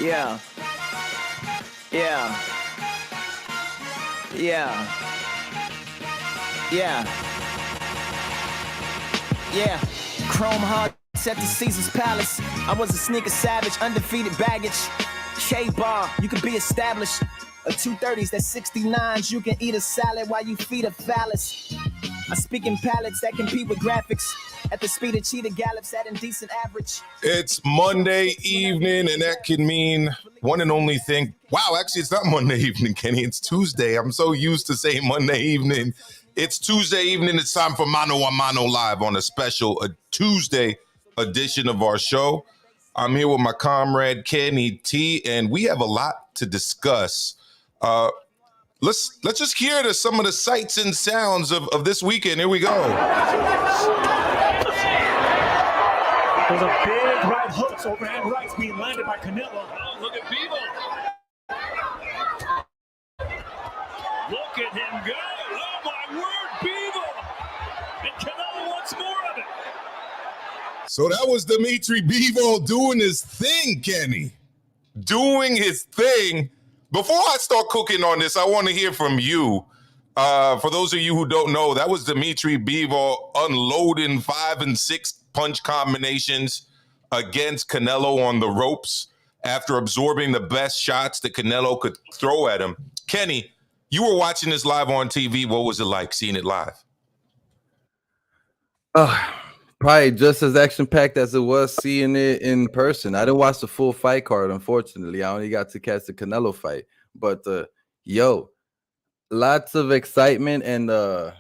Yeah. Yeah. Yeah. Yeah. Yeah. Chrome hearts at the Caesar's Palace. I was a sneaker savage, undefeated baggage. Shade bar, you can be established. A 230s, that's 69s. You can eat a salad while you feed a phallus. I speak in palettes that compete with graphics. At the speed of cheetah gallops at indecent average. It's Monday evening, and that can mean one and only thing. Wow, actually, it's not Monday evening, Kenny. It's Tuesday. I'm so used to saying Monday evening. It's Tuesday evening. It's time for Mano a Mano Live on a special Tuesday edition of our show. I'm here with my comrade, Kenny T, and we have a lot to discuss. Let's just hear some of the sights and sounds of this weekend. Here we go. There's a big right hooks, overhand rights being landed by Canelo. Oh, look at Bivol. Look at him go. Oh, my word, Bivol. And Canelo wants more of it. So that was Dimitri Bivol doing his thing, Kenny. Doing his thing. Before I start cooking on this, I want to hear from you. For those of you who don't know, that was Dimitri Bivol unloading 5 and 6 punch combinations against Canelo on the ropes after absorbing the best shots that Canelo could throw at him. Kenny, you were watching this live on TV. What was it like seeing it live? Probably just as action-packed as it was seeing it in person. I didn't watch the full fight card, unfortunately. I only got to catch the Canelo fight. But, lots of excitement and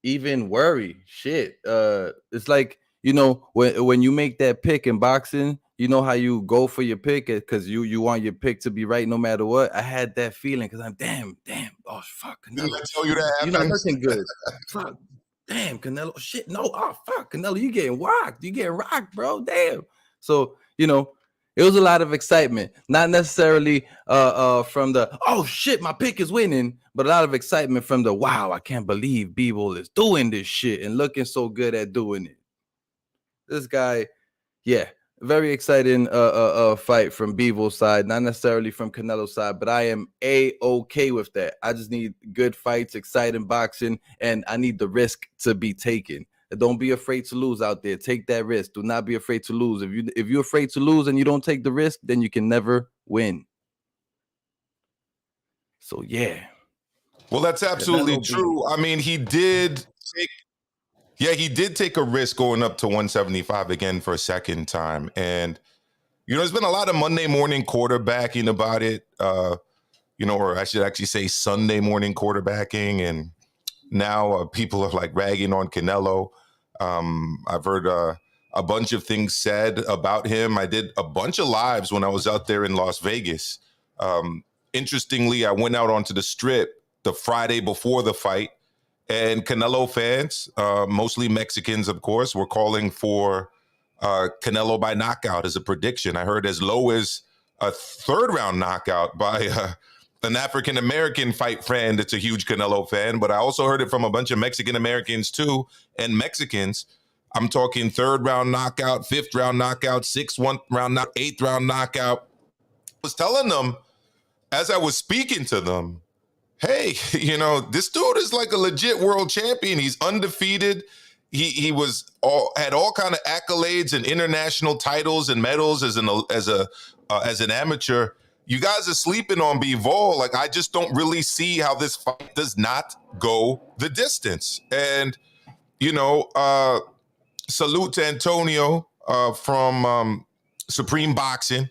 even worry. Shit. It's like, you know, when you make that pick in boxing, you know how you go for your pick because you want your pick to be right no matter what. I had that feeling because I'm damn. Oh, fuck. Canelo. Didn't I tell you that You're not looking good. Fuck. Damn, Canelo. Shit. No. Oh, fuck. Canelo, you getting rocked. You getting rocked, bro. Damn. So, you know, it was a lot of excitement. Not necessarily from the, oh, shit, my pick is winning, but a lot of excitement from the, wow, I can't believe Bivol is doing this shit and looking so good at doing it. This guy, yeah, very exciting fight from Bivol's side, not necessarily from Canelo's side, but I am A-okay with that. I just need good fights, exciting boxing, and I need the risk to be taken. Don't be afraid to lose out there. Take that risk. Do not be afraid to lose. If you're afraid to lose and you don't take the risk, then you can never win. So, yeah. Well, that's absolutely true. I mean, he did take a risk going up to 175 again for a second time. And, you know, there's been a lot of Monday morning quarterbacking about it, or I should actually say Sunday morning quarterbacking. And now people are like ragging on Canelo. I've heard a bunch of things said about him. I did a bunch of lives when I was out there in Las Vegas. Interestingly, I went out onto the strip the Friday before the fight. And Canelo fans, mostly Mexicans, of course, were calling for Canelo by knockout as a prediction. I heard as low as a third-round knockout by an African-American fight fan that's a huge Canelo fan. But I also heard it from a bunch of Mexican-Americans, too. And Mexicans, I'm talking third-round knockout, fifth-round knockout, sixth-round knockout, eighth-round knockout. I was telling them, as I was speaking to them, hey, you know, this dude is like a legit world champion. He's undefeated. He had all kind of accolades and international titles and medals as an amateur. You guys are sleeping on Bivol. Like, I just don't really see how this fight does not go the distance. And, you know, salute to Antonio from Supreme Boxing,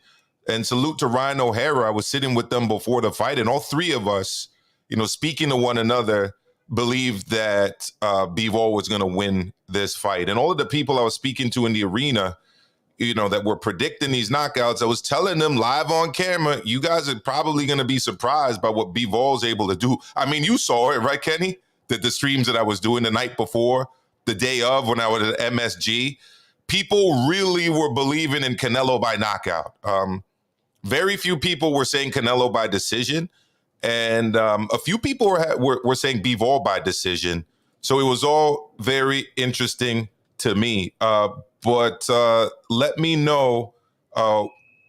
and salute to Ryan O'Hara. I was sitting with them before the fight, and all three of us, you know, speaking to one another, believed that Bivol was going to win this fight. And all of the people I was speaking to in the arena, you know, that were predicting these knockouts, I was telling them live on camera, you guys are probably going to be surprised by what Bivol's able to do. I mean, you saw it, right, Kenny? The streams that I was doing the night before, the day of when I was at MSG, people really were believing in Canelo by knockout. Very few people were saying Canelo by decision. And a few people were saying Bivol by decision. So it was all very interesting to me. But let me know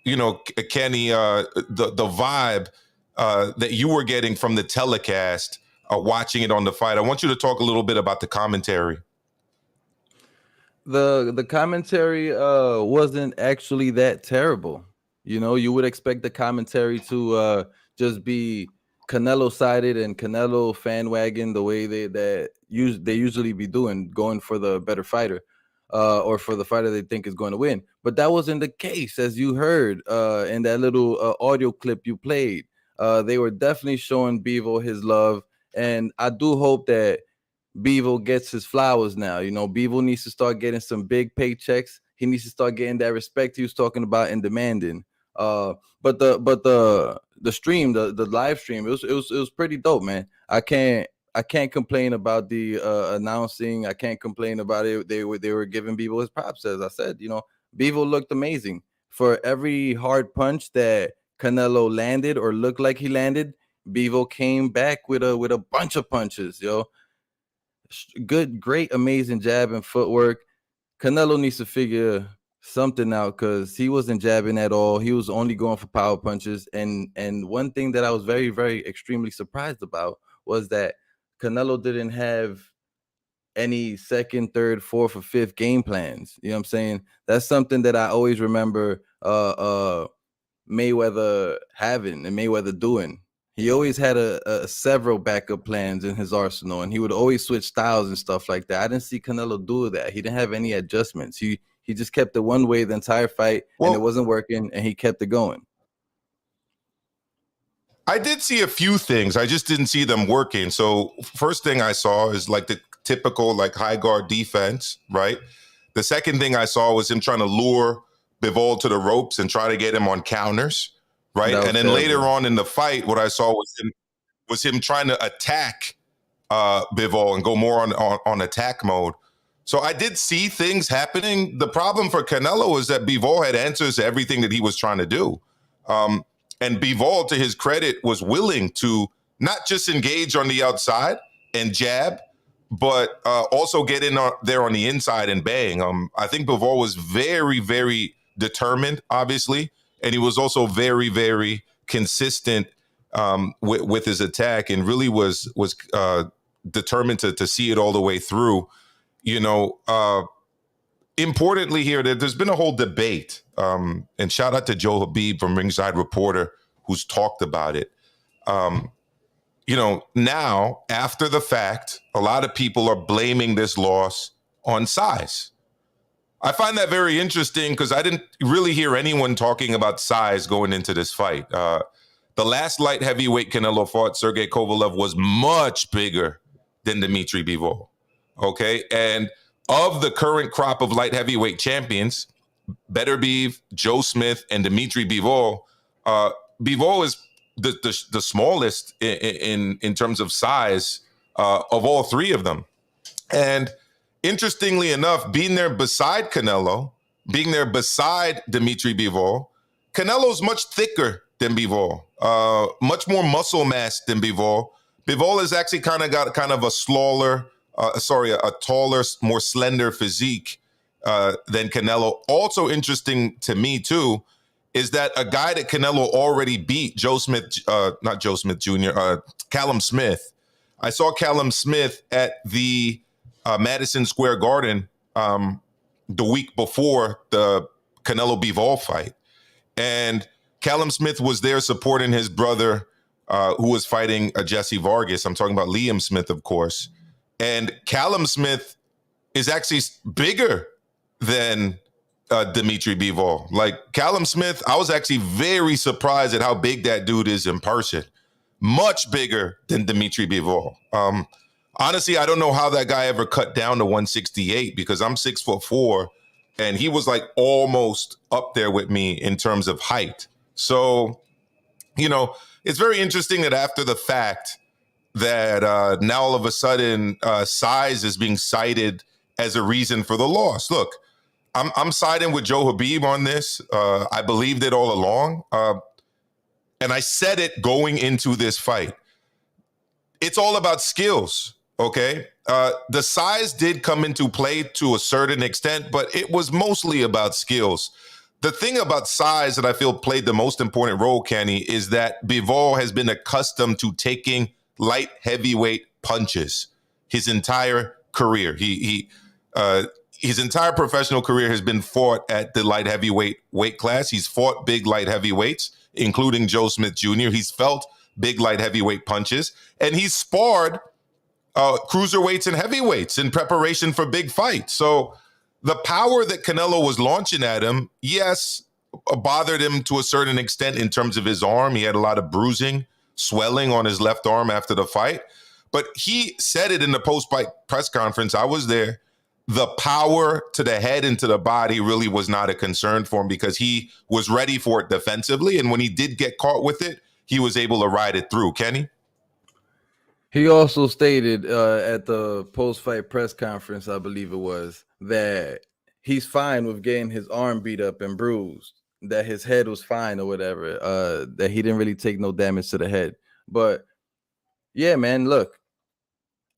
Kenny, the vibe that you were getting from the telecast, watching it on the fight. I want you to talk a little bit about the commentary. The commentary wasn't actually that terrible. You would expect the commentary to just be Canelo sided and Canelo fan wagon the way they usually be doing, going for the better fighter or for the fighter they think is going to win. But that wasn't the case, as you heard in that little audio clip you played. They were definitely showing Bivol his love, and I do hope that Bivol gets his flowers now. Bivol needs to start getting some big paychecks. He needs to start getting that respect he was talking about and demanding. But the stream, the live stream, it was pretty dope, man. I can't complain about the announcing. I can't complain about it. They were giving Bivol his props, as I said. Bivol looked amazing. For every hard punch that Canelo landed or looked like he landed, Bivol came back with a bunch of punches, Good, great, amazing jab and footwork. Canelo needs to figure something out because he wasn't jabbing at all. He was only going for power punches. And one thing that I was very, very extremely surprised about was that Canelo didn't have any second, third, fourth, or fifth game plans. You know what I'm saying? That's something that I always remember Mayweather having and Mayweather doing. He always had a several backup plans in his arsenal, and he would always switch styles and stuff like that. I didn't see Canelo do that. He didn't have any adjustments. He just kept it one way the entire fight, and it wasn't working, and he kept it going. I did see a few things. I just didn't see them working. So first thing I saw is like the typical like high guard defense, right? The second thing I saw was him trying to lure Bivol to the ropes and try to get him on counters. Right. And then later on in the fight, what I saw was him trying to attack Bivol and go more on attack mode. So I did see things happening. The problem for Canelo is that Bivol had answers to everything that he was trying to do. And Bivol, to his credit, was willing to not just engage on the outside and jab, but also get in there on the inside and bang. I think Bivol was very, very determined, obviously. And he was also very, very consistent with his attack, and really was determined to see it all the way through. Importantly here, there's been a whole debate, and shout out to Joe HABEEB from Ringside Reporter, who's talked about it. Now, after the fact, a lot of people are blaming this loss on size. I find that very interesting because I didn't really hear anyone talking about size going into this fight. The last light heavyweight Canelo fought, Sergey Kovalev, was much bigger than Dimitri Bivol. Okay. And of the current crop of light heavyweight champions, Beterbiev, Joe Smith, and Dimitri Bivol, Bivol is the smallest in terms of size of all three of them. And interestingly enough, being there beside Canelo, being there beside Dimitri Bivol, Canelo's much thicker than Bivol, much more muscle mass than Bivol. Bivol has actually kind of got a taller, more slender physique than Canelo. Also interesting to me, too, is that a guy that Canelo already beat, Callum Smith. I saw Callum Smith at the Madison Square Garden the week before the Canelo Bivol fight. And Callum Smith was there supporting his brother who was fighting Jesse Vargas. I'm talking about Liam Smith, of course. And Callum Smith is actually bigger than Dimitri Bivol. Like Callum Smith, I was actually very surprised at how big that dude is in person. Much bigger than Dimitri Bivol. Honestly, I don't know how that guy ever cut down to 168 because I'm 6'4", and he was like almost up there with me in terms of height. So, it's very interesting that after the fact that now all of a sudden size is being cited as a reason for the loss. Look, I'm siding with Joe HABEEB on this. I believed it all along. And I said it going into this fight. It's all about skills. Okay. The size did come into play to a certain extent, but it was mostly about skills. the thing about size that I feel played the most important role, Kenny, is that Bivol has been accustomed to taking light heavyweight punches his entire career. His entire professional career has been fought at the light heavyweight weight class. He's fought big light heavyweights, including Joe Smith Jr. He's felt big light heavyweight punches, and he's sparred cruiserweights and heavyweights in preparation for big fights. So the power that Canelo was launching at him, yes, bothered him to a certain extent in terms of his arm. He had a lot of bruising, swelling on his left arm after the fight. But he said it in the post-fight press conference. I was there. The power to the head and to the body really was not a concern for him because he was ready for it defensively. And when he did get caught with it, he was able to ride it through. Kenny? He also stated at the post-fight press conference, I believe it was, that he's fine with getting his arm beat up and bruised, that his head was fine or whatever, that he didn't really take no damage to the head. But yeah, man, look,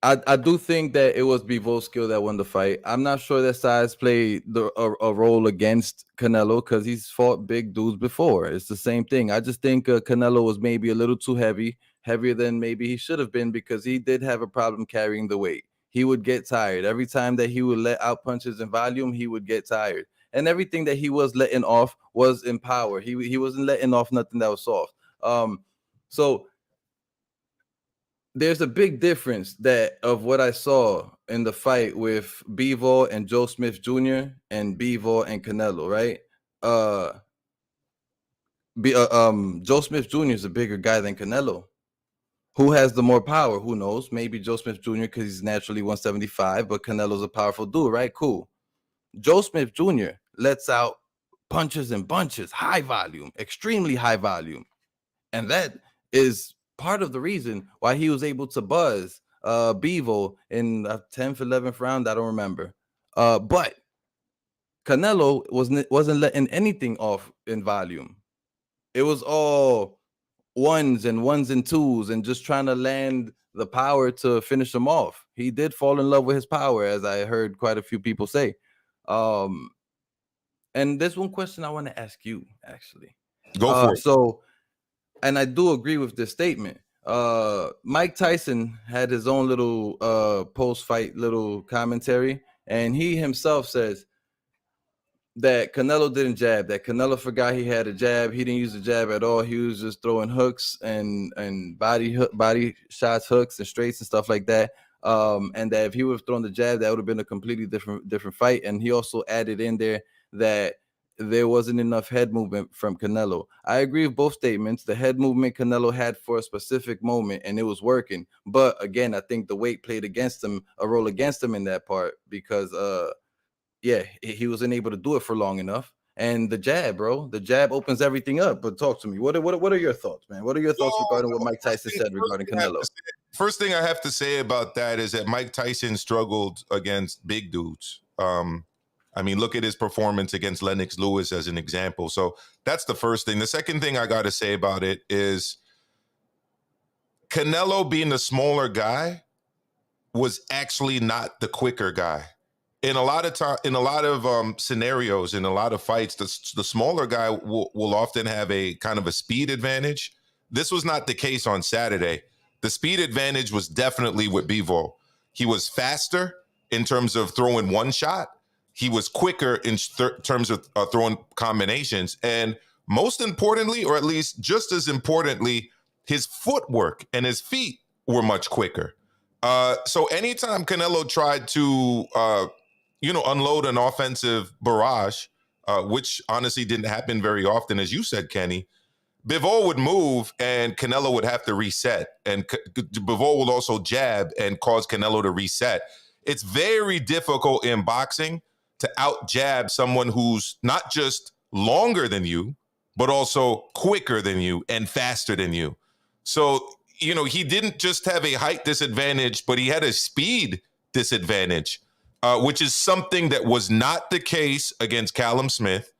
I do think that it was Bivol's skill that won the fight. I'm not sure that size played a role against Canelo because he's fought big dudes before. It's the same thing. I just think Canelo was maybe a little too heavier than maybe he should have been because he did have a problem carrying the weight. He would get tired. Every time that he would let out punches in volume, he would get tired. And everything that he was letting off was in power. He wasn't letting off nothing that was soft. So there's a big difference that of what I saw in the fight with Bivol and Joe Smith Jr. and Bivol and Canelo, right? Joe Smith Jr. is a bigger guy than Canelo. Who has the more power? Who knows? Maybe Joe Smith Jr. because he's naturally 175, but Canelo's a powerful dude, right? Cool. Joe Smith Jr. lets out punches and bunches, high volume, extremely high volume. And that is part of the reason why he was able to buzz Bivol in the 10th, 11th round. I don't remember. But Canelo wasn't letting anything off in volume. It was all ones and twos and just trying to land the power to finish him off. He did fall in love with his power, as I heard quite a few people say. And there's one question I want to ask you, actually. Go for it. So, and I do agree with this statement. Mike Tyson had his own little post-fight little commentary, and he himself says that Canelo didn't jab, that Canelo forgot he had a jab. He didn't use the jab at all. He was just throwing hooks and body shots, hooks and straights and stuff like that. And that if he would have thrown the jab, that would have been a completely different fight. And he also added in there that there wasn't enough head movement from Canelo. I agree with both statements. The head movement Canelo had for a specific moment, and it was working. But again, I think the weight played a role against him in that part because, he wasn't able to do it for long enough. And the jab, bro, the jab opens everything up. But talk to me. What are your thoughts, man? What are your thoughts regarding what Mike Tyson said regarding Canelo? First thing I have to say about that is that Mike Tyson struggled against big dudes. I mean, look at his performance against Lennox Lewis as an example. So that's the first thing. The second thing I got to say about it is Canelo being the smaller guy was actually not the quicker guy. In a lot of scenarios, in a lot of fights, the smaller guy will often have a kind of a speed advantage. This was not the case on Saturday. The speed advantage was definitely with Bivol. He was faster in terms of throwing one shot. He was quicker in terms of throwing combinations. And most importantly, or at least just as importantly, his footwork and his feet were much quicker. So anytime Canelo tried to, unload an offensive barrage, which honestly didn't happen very often, as you said, Kenny, Bivol would move and Canelo would have to reset. And Bivol would also jab and cause Canelo to reset. It's very difficult in boxing to out-jab someone who's not just longer than you, but also quicker than you and faster than you. So, he didn't just have a height disadvantage, but he had a speed disadvantage, which is something that was not the case against Callum Smith.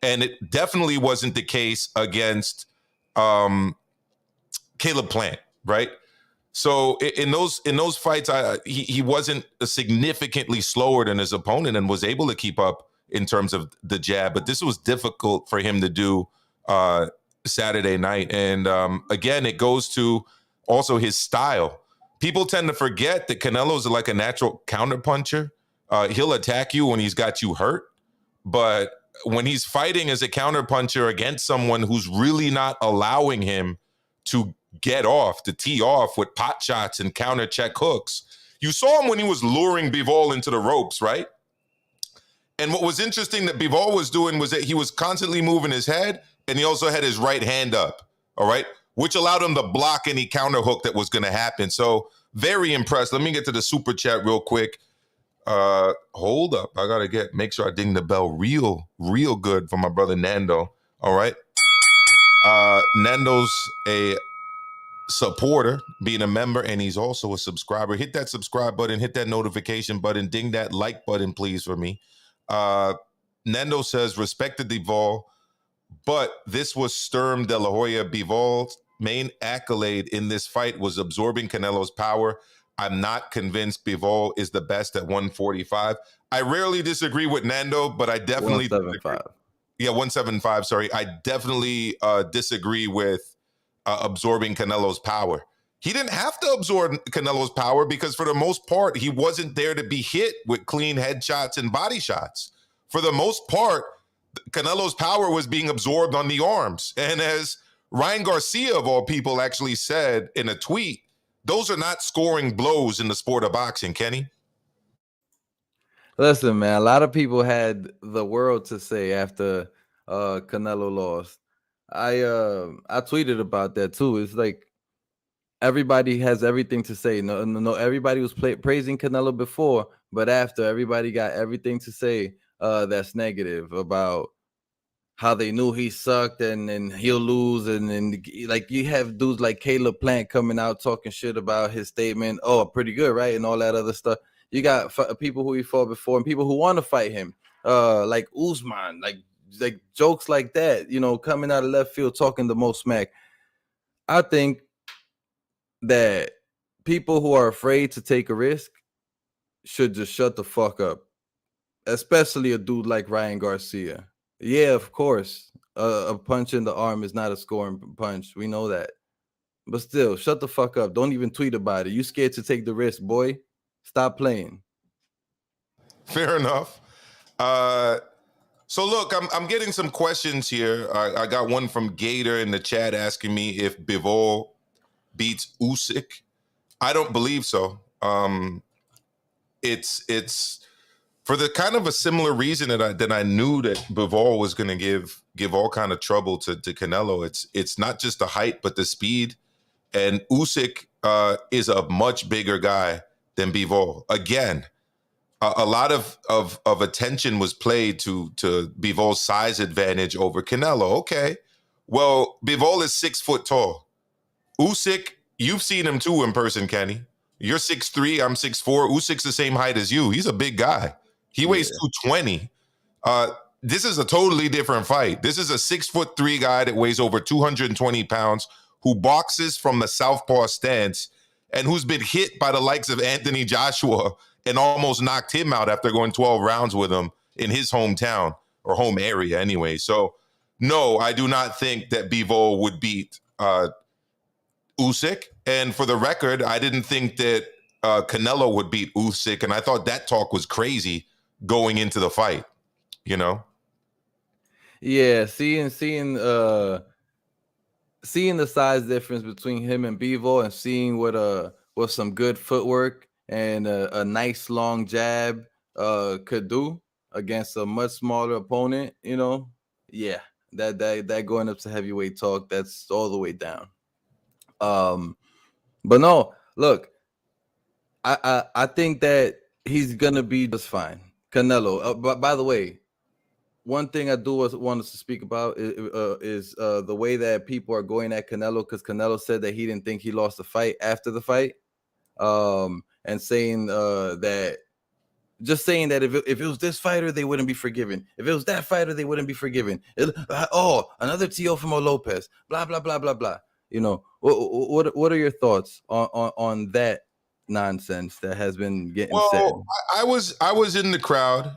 And it definitely wasn't the case against Caleb Plant, right? So in those fights, he wasn't significantly slower than his opponent and was able to keep up in terms of the jab, but this was difficult for him to do Saturday night. And again, it goes to also his style. People tend to forget that Canelo's like a natural counterpuncher. He'll attack you when he's got you hurt, but when he's fighting as a counterpuncher against someone who's really not allowing him to get off, to tee off with pot shots and counter check hooks. You saw him when he was luring Bivol into the ropes, right? And what was interesting that Bivol was doing was that he was constantly moving his head, and he also had his right hand up, all right? Which allowed him to block any counter hook that was going to happen. So very impressed. Let me get to the super chat real quick. Hold up. I got to make sure I ding the bell real good for my brother Nando. All right. Nando's a supporter, being a member, and he's also a subscriber. Hit that subscribe button, hit that notification button, ding that like button, please, for me. Nando says, respect the Bivol, but this was Sturm de la Hoya. Bivol's main accolade in this fight was absorbing Canelo's power. I'm not convinced Bivol is the best at 145. I rarely disagree with Nando, but I definitely 175. Yeah, 175. Sorry, I definitely disagree with absorbing Canelo's power. He didn't have to absorb Canelo's power because for the most part, he wasn't there to be hit with clean headshots and body shots. For the most part, Canelo's power was being absorbed on the arms. And as Ryan Garcia, of all people, actually said in a tweet, those are not scoring blows in the sport of boxing, Kenny. Listen, man, a lot of people had the world to say after Canelo lost. I tweeted about that too. It's like everybody has everything to say. No, everybody was praising Canelo before, but after, everybody got everything to say that's negative about how they knew he sucked and he'll lose. And like you have dudes like Caleb Plant coming out talking shit about his statement. Oh, pretty good, right? And all that other stuff. You got people who he fought before and people who want to fight him, like Usman, like jokes like that, you know, coming out of left field talking the most smack. I think that people who are afraid to take a risk should just shut the fuck up, especially a dude like Ryan Garcia. Yeah, of course, a punch in the arm is not a scoring punch. We know that. But still, shut the fuck up. Don't even tweet about it. You scared to take the risk, boy. Stop playing. Fair enough. So look, I'm getting some questions here. I got one from Gator in the chat asking me if Bivol beats Usyk. I don't believe so. It's for the kind of a similar reason that I knew that Bivol was going to give all kind of trouble to Canelo. It's not just the height, but the speed. And Usyk is a much bigger guy than Bivol. Again, a lot of attention was played to Bivol's size advantage over Canelo. Okay, well, Bivol is 6 foot tall. Usyk, you've seen him too in person, Kenny. You're 6'3", I'm 6'4". Usyk's the same height as you. He's a big guy. He weighs 220. This is a totally different fight. This is a 6'3" guy that weighs over 220 pounds, who boxes from the southpaw stance and who's been hit by the likes of Anthony Joshua and almost knocked him out after going 12 rounds with him in his hometown or home area anyway. So, no, I do not think that Bivol would beat Usyk. And for the record, I didn't think that Canelo would beat Usyk, and I thought that talk was crazy going into the fight, you know? Yeah, seeing the size difference between him and Bivol, and seeing what some good footwork and a nice long jab could do against a much smaller opponent, you know, yeah, that going up to heavyweight talk, that's all the way down. But no, look, I think that he's gonna be just fine. Canelo. But by the way, one thing I do want us to speak about is the way that people are going at Canelo, because Canelo said that he didn't think he lost the fight after the fight, and saying that if it was this fighter, they wouldn't be forgiven. If it was that fighter, they wouldn't be forgiven. Another Teofimo Lopez, blah blah blah blah blah. You know, what are your thoughts on that nonsense that has been getting said? I was in the crowd.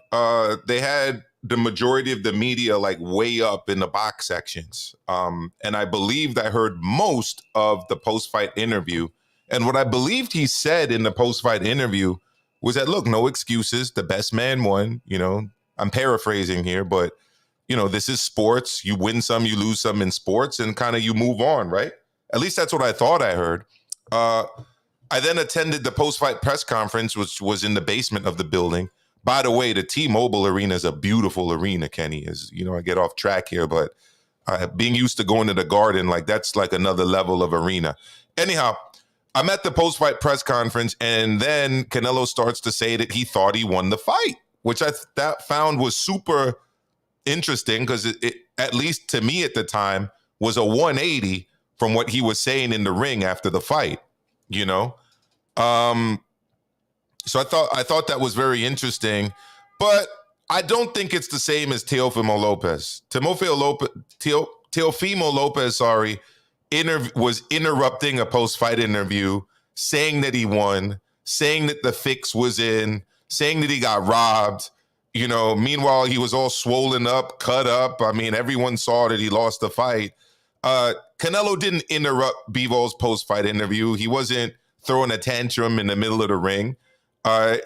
They had the majority of the media like way up in the box sections. And I believed I heard most of the post-fight interview. And what I believed he said in the post-fight interview was that, look, no excuses. The best man won. You know, I'm paraphrasing here, but, you know, this is sports. You win some, you lose some in sports, and kind of you move on, right? At least that's what I thought I heard. I then attended the post-fight press conference, which was in the basement of the building. By the way, the T-Mobile Arena is a beautiful arena, Kenny. As you know, I get off track here, but being used to going to the Garden, like that's like another level of arena. Anyhow, I'm at the post-fight press conference, and then Canelo starts to say that he thought he won the fight, which I found was super interesting because it, at least to me at the time, was a 180 from what he was saying in the ring after the fight, you know? So I thought that was very interesting, but I don't think it's the same as Teofimo Lopez. Teofimo Lopez, was interrupting a post-fight interview, saying that he won, saying that the fix was in, saying that he got robbed. You know, meanwhile, he was all swollen up, cut up. I mean, everyone saw that he lost the fight. Canelo didn't interrupt Bivol's post-fight interview. He wasn't throwing a tantrum in the middle of the ring.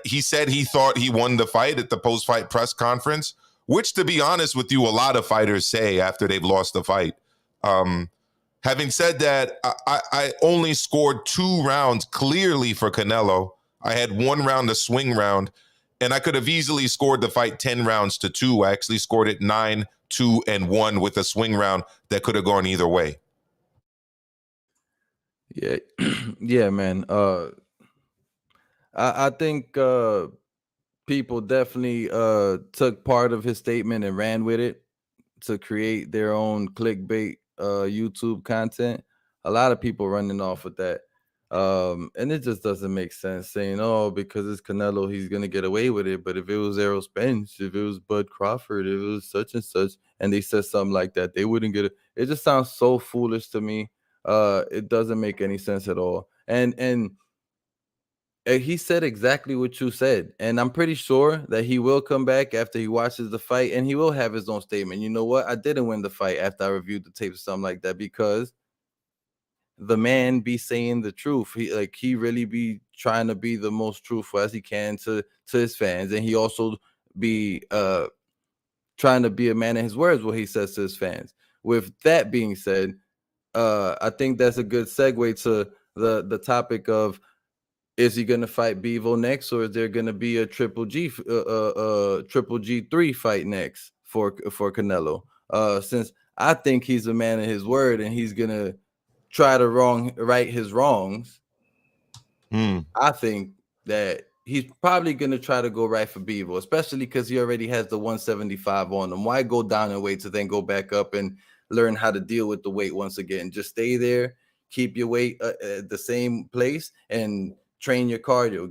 He said he thought he won the fight at the post-fight press conference, which, to be honest with you, a lot of fighters say after they've lost the fight. Having said that, I only scored 2 rounds clearly for Canelo. I had 1 round, a swing round, and I could have easily scored the fight 10 rounds to 2. I actually scored it 9, 2, and 1 with a swing round that could have gone either way. Yeah, yeah, man. I think people definitely took part of his statement and ran with it to create their own clickbait YouTube content. A lot of people running off with that. And it just doesn't make sense saying, oh, because it's Canelo, he's going to get away with it. But if it was Errol Spence, if it was Bud Crawford, if it was such and such, and they said something like that, they wouldn't get it. It just sounds so foolish to me. It doesn't make any sense at all. And he said exactly what you said. And I'm pretty sure that he will come back after he watches the fight and he will have his own statement. You know what? I didn't win the fight after I reviewed the tape or something like that, because the man be saying the truth. He really be trying to be the most truthful as he can to his fans. And he also be trying to be a man of his words, what he says to his fans. With that being said, I think that's a good segue to the topic of, is he going to fight Bivol next, or is there going to be a Triple G3 fight next for Canelo? Since I think he's a man of his word and he's going to try to right his wrongs, I think that he's probably going to try to go right for Bivol, especially because he already has the 175 on him. Why go down in weight to then go back up and learn how to deal with the weight once again? Just stay there, keep your weight at the same place, and train your cardio.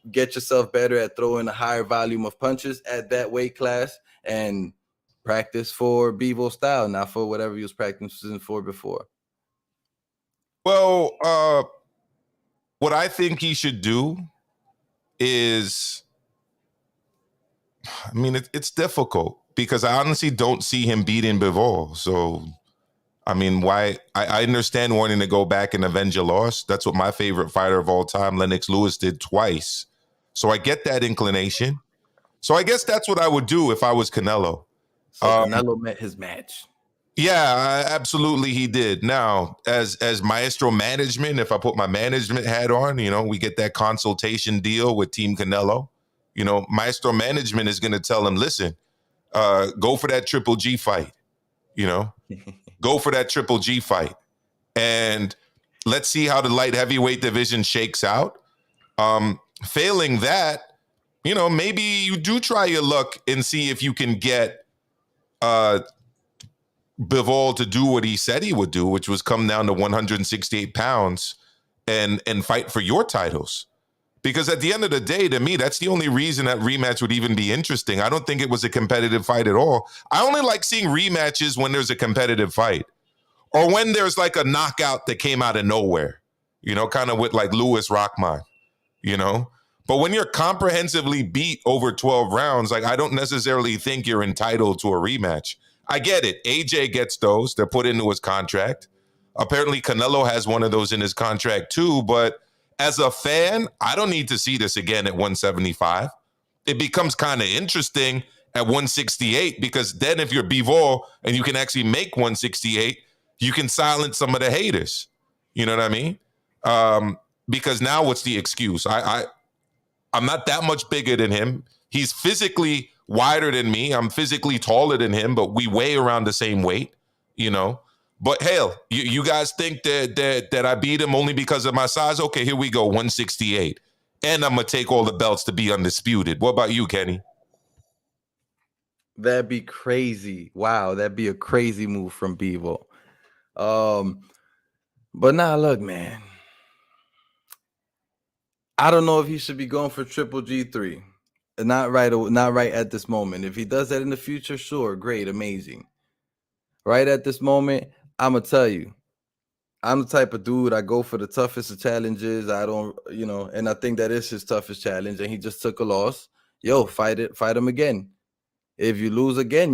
Get yourself better at throwing a higher volume of punches at that weight class, and practice for Bivol style, not for whatever he was practicing for before. Well, what I think he should do is, I mean, it's difficult because I honestly don't see him beating Bivol. So, I mean, why? I understand wanting to go back and avenge a loss. That's what my favorite fighter of all time, Lennox Lewis, did twice. So I get that inclination. So I guess that's what I would do if I was Canelo. So Canelo met his match. Yeah, absolutely he did. Now, as Maestro management, if I put my management hat on, you know, we get that consultation deal with Team Canelo. You know, Maestro management is going to tell him, listen, go for that Triple G fight, you know. Go for that Triple G fight. And let's see how the light heavyweight division shakes out. Failing that, you know, maybe you do try your luck and see if you can get Bivol to do what he said he would do, which was come down to 168 pounds and fight for your titles. Because at the end of the day, to me, that's the only reason that rematch would even be interesting. I don't think it was a competitive fight at all. I only like seeing rematches when there's a competitive fight, or when there's like a knockout that came out of nowhere, you know, kind of with like Lewis Rockman, you know. But when you're comprehensively beat over 12 rounds, like I don't necessarily think you're entitled to a rematch. I get it. AJ gets those. They're put into his contract. Apparently, Canelo has one of those in his contract too. But as a fan, I don't need to see this again at 175. It becomes kind of interesting at 168 because then if you're Bivol and you can actually make 168, you can silence some of the haters. You know what I mean? Because now what's the excuse? I'm not that much bigger than him. He's physically wider than me. I'm physically taller than him, but we weigh around the same weight, you know. But hell, you guys think that I beat him only because of my size? Okay, here we go, 168. And I'm going to take all the belts to be undisputed. What about you, Kenny? That'd be crazy. Wow, that'd be a crazy move from Bivol. But now look, man. I don't know if he should be going for triple G3. Not right at this moment. If he does that in the future, sure, great, amazing. Right at this moment, I'm gonna tell you, I'm the type of dude, I go for the toughest of challenges. I don't, and I think that is his toughest challenge, and he just took a loss. Yo, fight him again. If you lose again,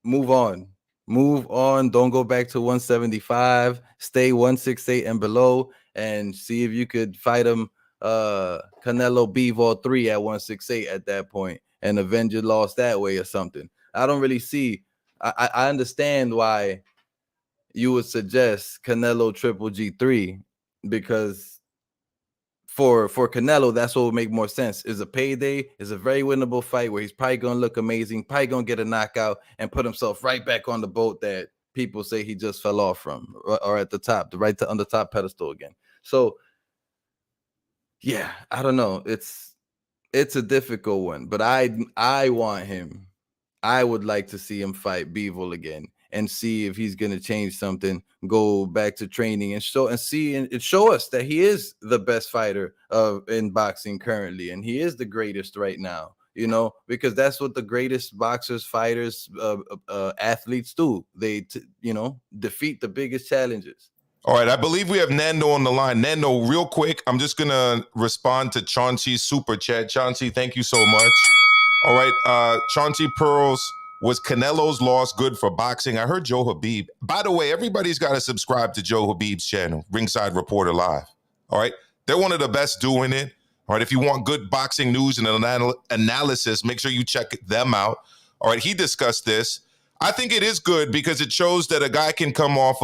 move on. Move on. Don't go back to 175. Stay 168 and below, and see if you could fight him. Canelo Bivol 3 at 168 at that point, and avenge your loss that way or something. I don't really see. I understand why you would suggest Canelo triple G3 because for Canelo, that's what would make more sense. Is a payday, is a very winnable fight where he's probably gonna look amazing, probably gonna get a knockout and put himself right back on the boat that people say he just fell off from, or at the top, on the top pedestal again. So yeah, I don't know. It's a difficult one, but I want him. I would like to see him fight Bivol again and see if he's going to change something, go back to training and show us that he is the best fighter in boxing currently, and he is the greatest right now, because that's what the greatest boxers, fighters, athletes do. They defeat the biggest challenges. All right, I believe we have Nando on the line. Nando, real quick, I'm just going to respond to Chauncey's super chat. Chauncey, thank you so much. All right, Chauncey Pearls, was Canelo's loss good for boxing? I heard Joe HABEEB. By the way, everybody's got to subscribe to Joe HABEEB's channel, Ringside Reporter Live. All right, they're one of the best doing it. All right, if you want good boxing news and analysis, make sure you check them out. All right, he discussed this. I think it is good because it shows that a guy can come up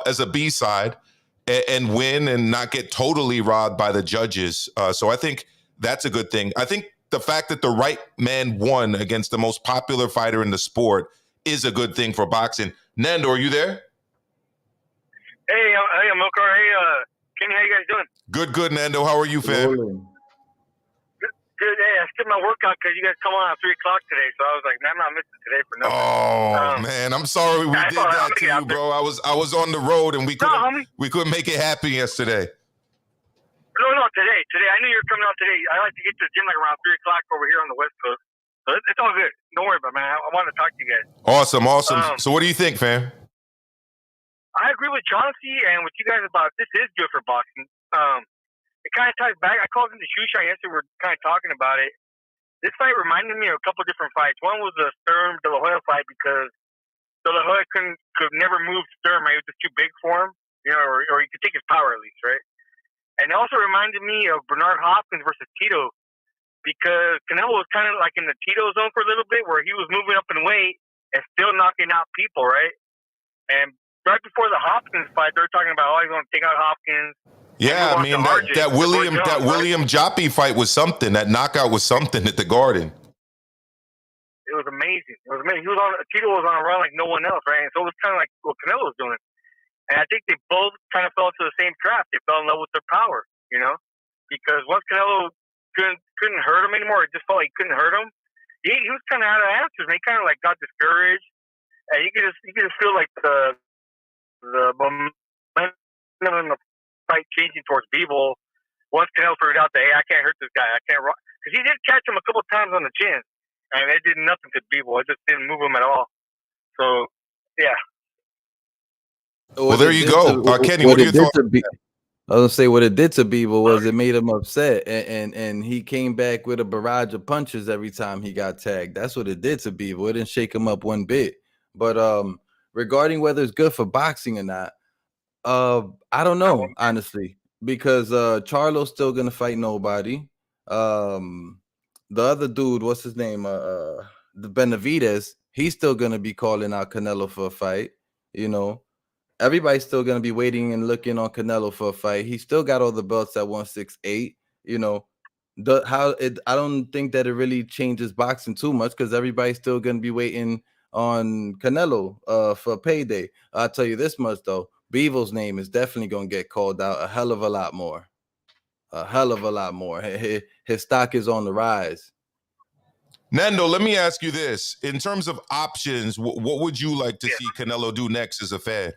as a B-side and win and not get totally robbed by the judges. So I think that's a good thing. I think the fact that the right man won against the most popular fighter in the sport is a good thing for boxing. Nando, are you there? Hey, Amílcar. Hey, Kenny, how you guys doing? Good, Nando. How are you, fam? Good. Hey, I skipped my workout because you guys come on at 3 o'clock today, so I was like, man, I'm not missing today for nothing. Oh, man, I'm sorry we did that to you, bro. I was on the road and we couldn't make it happen yesterday. No, today. I knew you were coming out today. I like to get to the gym like around 3 o'clock over here on the West Coast. So it's all good. Don't worry about it, man. I want to talk to you guys. Awesome. So what do you think, fam? I agree with Chauncey and with you guys about this is good for boxing. It kind of ties back. I called him the shoe shine yesterday. We're kind of talking about it. This fight reminded me of a couple different fights. One was the Sturm De La Hoya fight because De La Hoya could never move Sturm. Right? It was just too big for him, or he could take his power at least, right? And it also reminded me of Bernard Hopkins versus Tito because Canelo was kind of like in the Tito zone for a little bit where he was moving up in weight and still knocking out people, right? And right before the Hopkins fight, they were talking about, he's going to take out Hopkins. Yeah, I mean, that William Joppy fight was something. That knockout was something at the Garden. It was amazing. Tito was on a run like no one else, right? And so it was kind of like what Canelo was doing. And I think they both kind of fell into the same trap. They fell in love with their power, because once Canelo couldn't hurt him anymore, it just felt like he couldn't hurt him. He was kind of out of answers, and he kind of like got discouraged. And you could just feel like the momentum in the fight changing towards Bivol once Canelo figured out that, hey, I can't hurt this guy. I can't, because he did catch him a couple times on the chin, and it did nothing to Bivol. It just didn't move him at all. So, yeah. Well, there you go. Kenny, what are your thoughts? I was gonna say what it did to Bivol was it made him upset, and he came back with a barrage of punches every time he got tagged. That's what it did to Bivol. It didn't shake him up one bit. But regarding whether it's good for boxing or not, I don't know honestly, because Charlo's still gonna fight nobody. The other dude, what's his name? The Benavidez, he's still gonna be calling out Canelo for a fight. You know, everybody's still going to be waiting and looking on Canelo for a fight. He still got all the belts at 168. You know, I don't think that it really changes boxing too much because everybody's still going to be waiting on Canelo for payday. I'll tell you this much though, Bivol's name is definitely going to get called out a hell of a lot more. A hell of a lot more. His stock is on the rise. Nando, let me ask you this: in terms of options, what would you like to see Canelo do next as a Fed?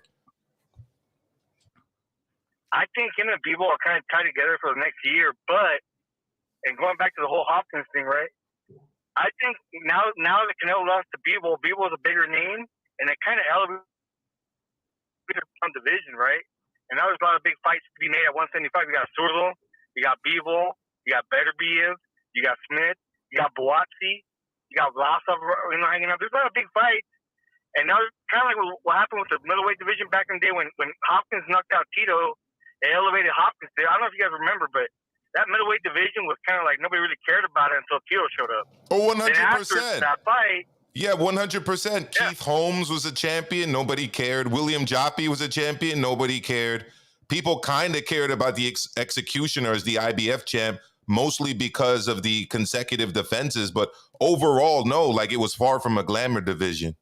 I think him and Bivol are kind of tied together for the next year, and going back to the whole Hopkins thing, right? I think now that Canelo lost to Bivol is a bigger name, and it kind of elevated the division, right? And now there's a lot of big fights to be made at 175. You got Charlo, you got Bivol, you got Beterbiev, you got Smith, you got Boatsi, you got Vlasov, hanging out. There's a lot of big fights. And now it's kind of like what happened with the middleweight division back in the day when Hopkins knocked out Tito. They elevated Hopkins there. I don't know if you guys remember, but that middleweight division was kind of like nobody really cared about it until Tito showed up. Oh, 100%. After that fight. Yeah, 100%. Yeah. Keith Holmes was a champion. Nobody cared. William Jaffe was a champion. Nobody cared. People kind of cared about the executioners, the IBF champ, mostly because of the consecutive defenses. But overall, no, like it was far from a glamour division.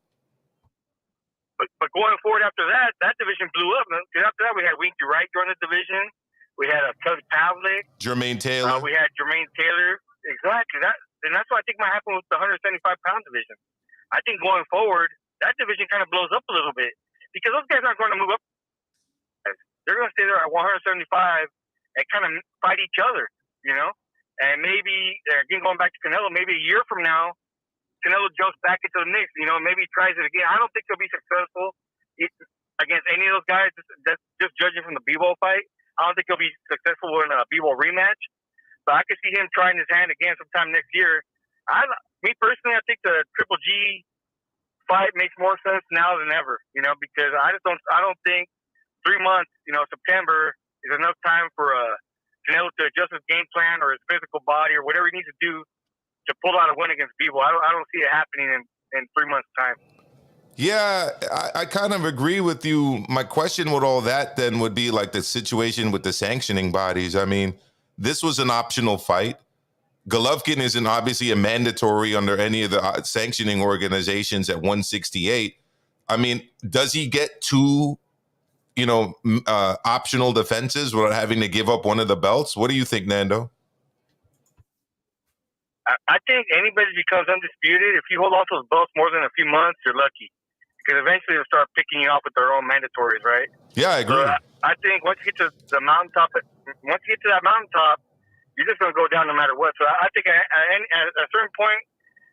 But going forward after that division blew up. Because after that, we had Winky Wright join the division. We had Kelly Pavlik. Jermaine Taylor. We had Jermaine Taylor. Exactly. And that's what I think might happen with the 175-pound division. I think going forward, that division kind of blows up a little bit. Because those guys aren't going to move up. They're going to stay there at 175 and kind of fight each other, you know? And maybe, again, going back to Canelo, maybe a year from now, Canelo jumps back into the mix, you know, maybe he tries it again. I don't think he'll be successful against any of those guys, just judging from the Bivol fight. I don't think he'll be successful in a Bivol rematch. But I could see him trying his hand again sometime next year. Me personally, I think the Triple G fight makes more sense now than ever, you know, because I don't think 3 months, you know, September is enough time for Canelo to adjust his game plan or his physical body or whatever he needs to do to pull out a win against Bivol. I don't see it happening in 3 months' time. Yeah, I kind of agree with you. My question with all that then would be like the situation with the sanctioning bodies. I mean, this was an optional fight. Golovkin isn't obviously a mandatory under any of the sanctioning organizations at 168. I mean, does he get two, you know, optional defenses without having to give up one of the belts? What do you think, Nando? I think anybody becomes undisputed. If you hold on to those belts more than a few months, you're lucky. Because eventually they'll start picking you off with their own mandatories, right? Yeah, I agree. So I think once you get to the mountaintop, you're just going to go down no matter what. So I think at a certain point,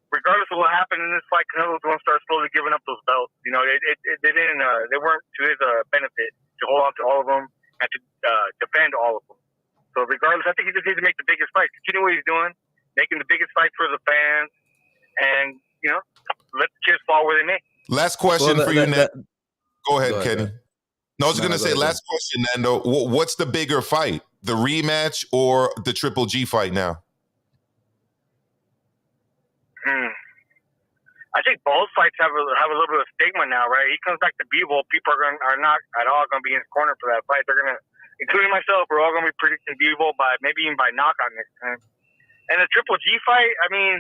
regardless of what happened in this fight, Canelo's going to start slowly giving up those belts. You know, they weren't to his benefit to hold on to all of them and to defend all of them. So regardless, I think he just needs to make the biggest fight. Continue what he's doing, making the biggest fight for the fans, and, you know, let the chips fall where they may. Last question for you, Nando. Go ahead, Kenny. No, I was going to say, last question, Nando. What's the bigger fight, the rematch or the Triple G fight now? I think both fights have a little bit of stigma now, right? He comes back to Bivol, people are not at all going to be in his corner for that fight. They're going to, including myself, we're all going to be predicting Bivol maybe even by knockout next time. And the Triple G fight, I mean,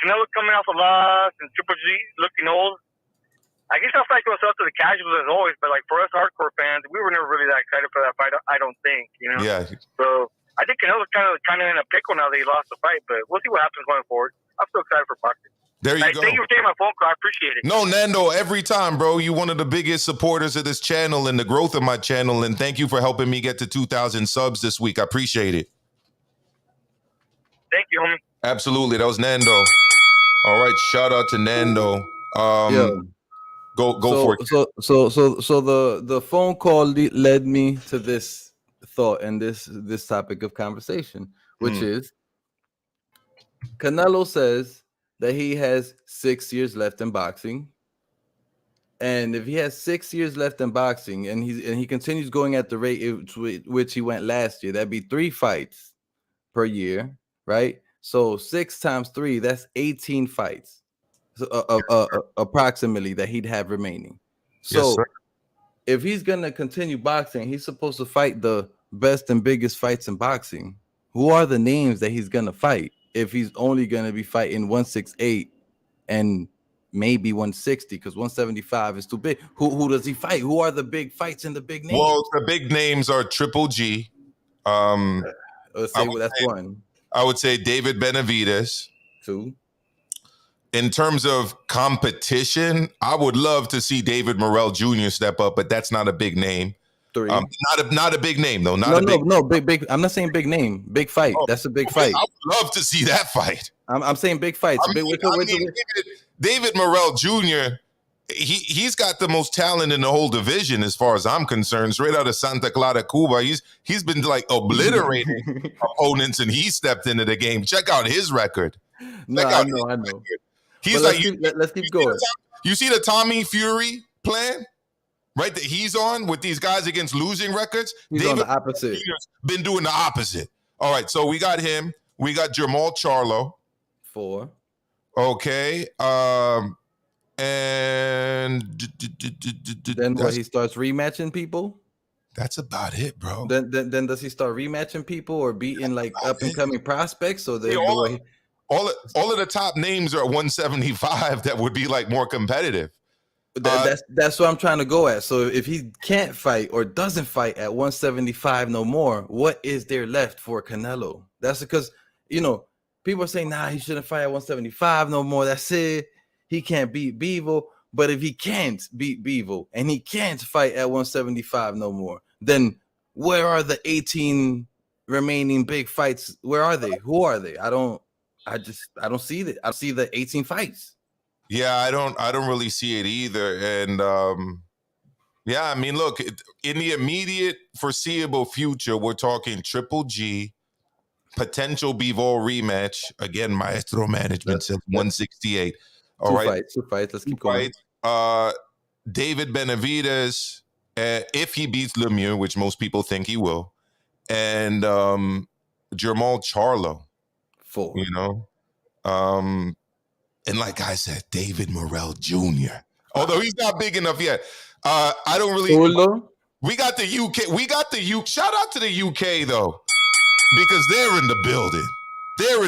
Canelo coming off a loss and Triple G looking old. I guess that fight goes up to the casuals as always, but like for us hardcore fans, we were never really that excited for that fight. I don't think, you know. Yeah. So I think Canelo's kind of in a pickle now that he lost the fight, but we'll see what happens going forward. I'm so excited for boxing. There you go. Thank you for taking my phone call. I appreciate it. No, Nando, every time, bro. You're one of the biggest supporters of this channel and the growth of my channel, and thank you for helping me get to 2,000 subs this week. I appreciate it. Thank you, homie. Absolutely. That was Nando. All right, shout out to Nando. Go for it. So the phone call led me to this thought in this topic of conversation, which is Canelo says that he has 6 years left in boxing. And if he has 6 years left in boxing and he continues going at the rate which he went last year, that'd be 3 fights per year, right? So 6 times 3, that's 18 fights, approximately, that he'd have remaining. So if he's gonna continue boxing, he's supposed to fight the best and biggest fights in boxing. Who are the names that he's gonna fight if he's only gonna be fighting 168 and maybe 160, because 175 is too big? Who does he fight? Who are the big fights and the big names? Well, the big names are Triple G. Let's say that's 1. I would say David Benavidez. 2. In terms of competition, I would love to see David Morrell Jr. step up, but that's not a big name. 3. Not a big name though. Big. I'm not saying big name. Big fight. That's a big fight. I would love to see that fight. I'm saying big fights. David Morrell Jr. He's got the most talent in the whole division, as far as I'm concerned. Straight out of Santa Clara, Cuba. He's been like obliterating opponents, and he stepped into the game. Check out his record. I know. He's let's keep going. You see the Tommy Fury plan, right? That he's on with these guys against losing records. He's on the opposite. Been doing the opposite. All right, so we got him. We got Jamal Charlo. 4. Okay. And then what, he starts rematching people? That's about it, bro. Then does he start rematching people or beating like up and coming prospects? So they all of the top names are at 175 that would be like more competitive. That's what I'm trying to go at. So if he can't fight or doesn't fight at 175 no more, what is there left for Canelo? That's because, people are saying, nah, he shouldn't fight at 175 no more. That's it. He can't beat Bivol. But if he can't beat Bivol and he can't fight at 175 no more, then where are the 18 remaining big fights? Where are they? Who are they? I don't see that. I see the 18 fights. Yeah, I don't really see it either. And I mean, look, in the immediate foreseeable future, we're talking Triple G, potential Bivol rematch. Again, Maestro management says 168. All right. 2 fights. Let's keep going. David Benavidez, if he beats Lemieux, which most people think he will, and Jamal Charlo. 4. And like I said, David Morrell Jr. Although he's not big enough yet. I don't really. We got the UK. Shout out to the UK though, because they're in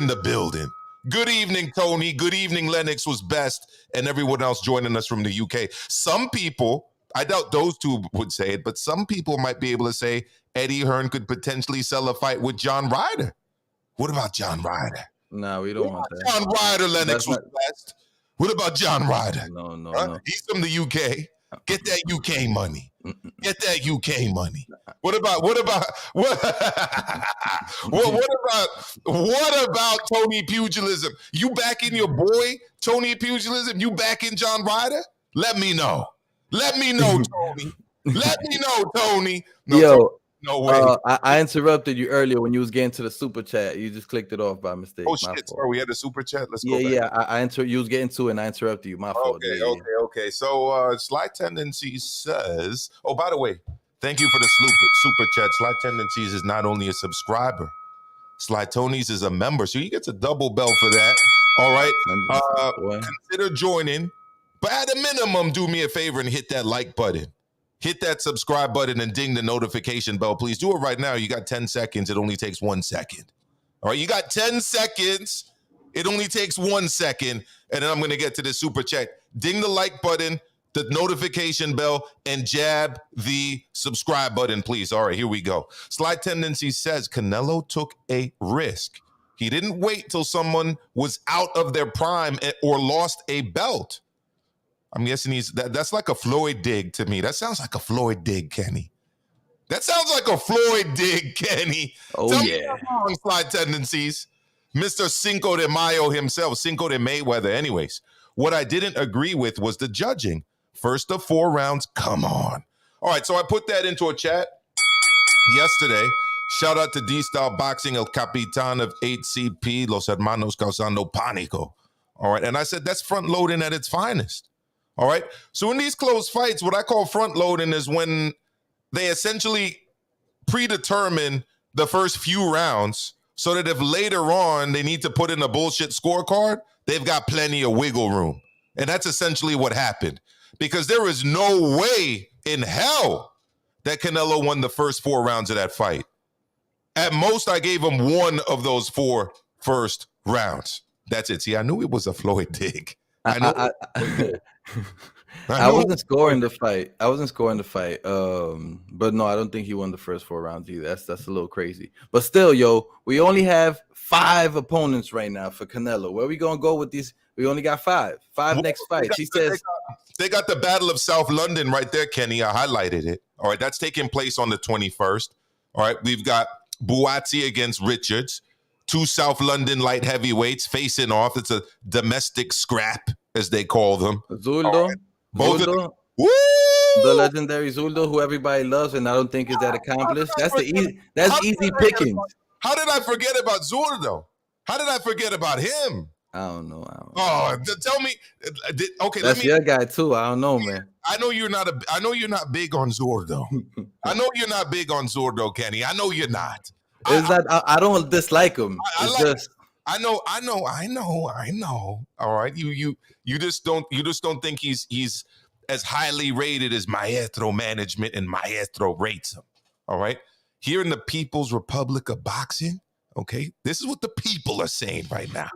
the building. Good evening, Tony. Good evening, Lennox was best, and everyone else joining us from the UK. Some people, I doubt those two would say it, but some people might be able to say Eddie Hearn could potentially sell a fight with John Ryder. What about John Ryder? No, we don't want that. John Ryder, Lennox was best. What about John Ryder? No. He's from the UK. Get that UK money. Get that UK money. What about Tony Pugilism? You backing your boy Tony Pugilism? You backing John Ryder? Let me know. Tony. Let me know, Tony. No, Yo, Tony, no way. I interrupted you earlier when you was getting to the super chat. You just clicked it off by mistake. Oh shit! Sorry, we had a super chat. Let's go. Yeah. You was getting to it, and I interrupted you. My fault. Okay. So Slight Tendencies says, oh, by the way, thank you for the super chat. Slight Tendencies is not only a subscriber, Slight Tony's is a member, so he gets a double bell for that. All right. Consider joining, but at a minimum, do me a favor and hit that like button. Hit that subscribe button and ding the notification bell, please. Do it right now. You got 10 seconds. It only takes 1 second. All right, you got 10 seconds. It only takes 1 second. And then I'm going to get to the super chat. Ding the like button, the notification bell, and jab the subscribe button, please. All right, here we go. Slight Tendency says Canelo took a risk. He didn't wait till someone was out of their prime or lost a belt. I'm guessing that's like a Floyd dig to me. That sounds like a Floyd dig, Kenny. That sounds like a Floyd dig, Kenny. Oh, Tell yeah. me what's wrong, Slight Tendencies. Mr. Cinco de Mayo himself, Cinco de Mayweather. Anyways, what I didn't agree with was the judging. First of 4 rounds, come on. All right, so I put that into a chat. yesterday. Shout out to D-Style Boxing, El Capitan of 8CP, Los Hermanos Causando Pánico. All right. And I said, that's front loading at its finest. All right. So in these close fights, what I call front loading is when they essentially predetermine the first few rounds so that if later on they need to put in a bullshit scorecard, they've got plenty of wiggle room. And that's essentially what happened, because there is no way in hell that Canelo won the first 4 rounds of that fight. At most, I gave him one of those 4 first rounds. That's it. See, I knew it was a Floyd dig. I wasn't scoring the fight. But no, I don't think he won the first 4 rounds either. That's a little crazy. But still, yo, we only have 5 opponents right now for Canelo. Where are we gonna go with these? We only got 5 next fights. He says they got the Battle of South London right there, Kenny. I highlighted it. All right, that's taking place on the 21st. All right, we've got Buatsi against Richards, 2 South London light heavyweights facing off. It's a domestic scrap, as they call them. Zuldo, right. Both Zuldo, of them. the legendary Zuldo, who everybody loves, and I don't think is that accomplished. That's easy pickings. How did I forget about Zuldo? How did I forget about him? I don't know. Tell me. Okay, that's your guy too. I don't know, man. I know you're not big on Zordo. I know you're not big on Zordo, Kenny. I know you're not. I don't dislike him. I know. All right, you just don't think he's as highly rated as Maestro management and Maestro rates him. All right, here in the People's Republic of Boxing, okay, this is what the people are saying right now.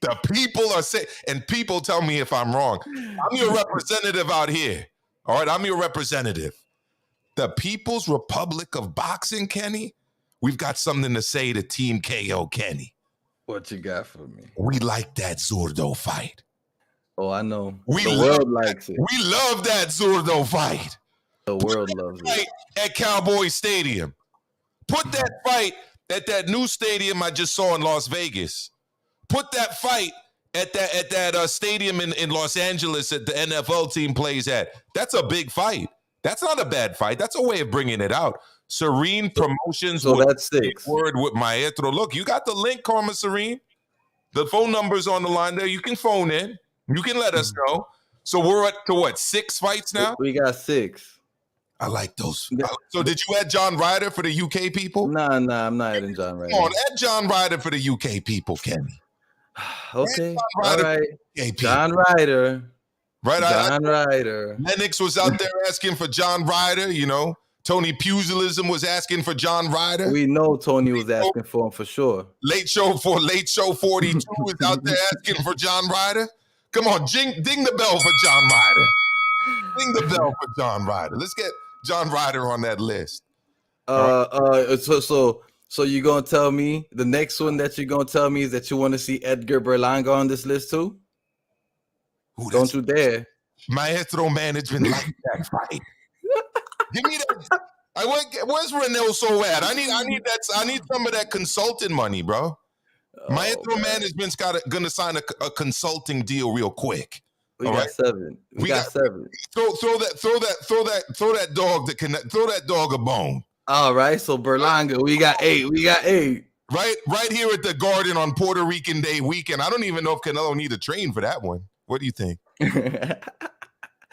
The people are saying, and people tell me if I'm wrong. I'm your representative out here. All right, I'm your representative. The People's Republic of Boxing, Kenny, we've got something to say to Team KO, Kenny. What you got for me? We like that Zurdo fight. Oh, I know. The world likes it. We love that Zurdo fight. The world loves it. At Cowboy Stadium. Put that fight at that new stadium I just saw in Las Vegas. Put that fight at that stadium in Los Angeles that the NFL team plays at. That's a big fight. That's not a bad fight. That's a way of bringing it out. Serene Promotions. So that's 6. Word with Maestro. Look, you got the link, Karma Serene. The phone number's on the line there. You can phone in. You can let us know. So we're up to what, 6 fights now? We got 6. I like those. So did you add John Ryder for the UK people? Nah, I'm not adding John Ryder. Come on, add John Ryder for the UK people, Kenny. Okay, all right. John Ryder. Right, John Ryder. Lennox was out there asking for John Ryder, you know. Tony Pugilism was asking for John Ryder. We know Tony was asking for him for sure. Late Show 42 is out there asking for John Ryder. Come on, ding the bell for John Ryder. Ding the bell for John Ryder. Let's get John Ryder on that list. So you're gonna tell me the next one that you're gonna tell me is that you want to see Edgar Berlanga on this list too? Don't you dare. Maestro management like that fight. Give me that. Where's Renelso at? I need some of that consulting money, bro. Maestro management's gonna sign a consulting deal real quick. We got 7. We got 7. Throw that dog a bone. All right, so Berlanga, we got 8. Right here at the Garden on Puerto Rican Day weekend. I don't even know if Canelo need to train for that one. What do you think?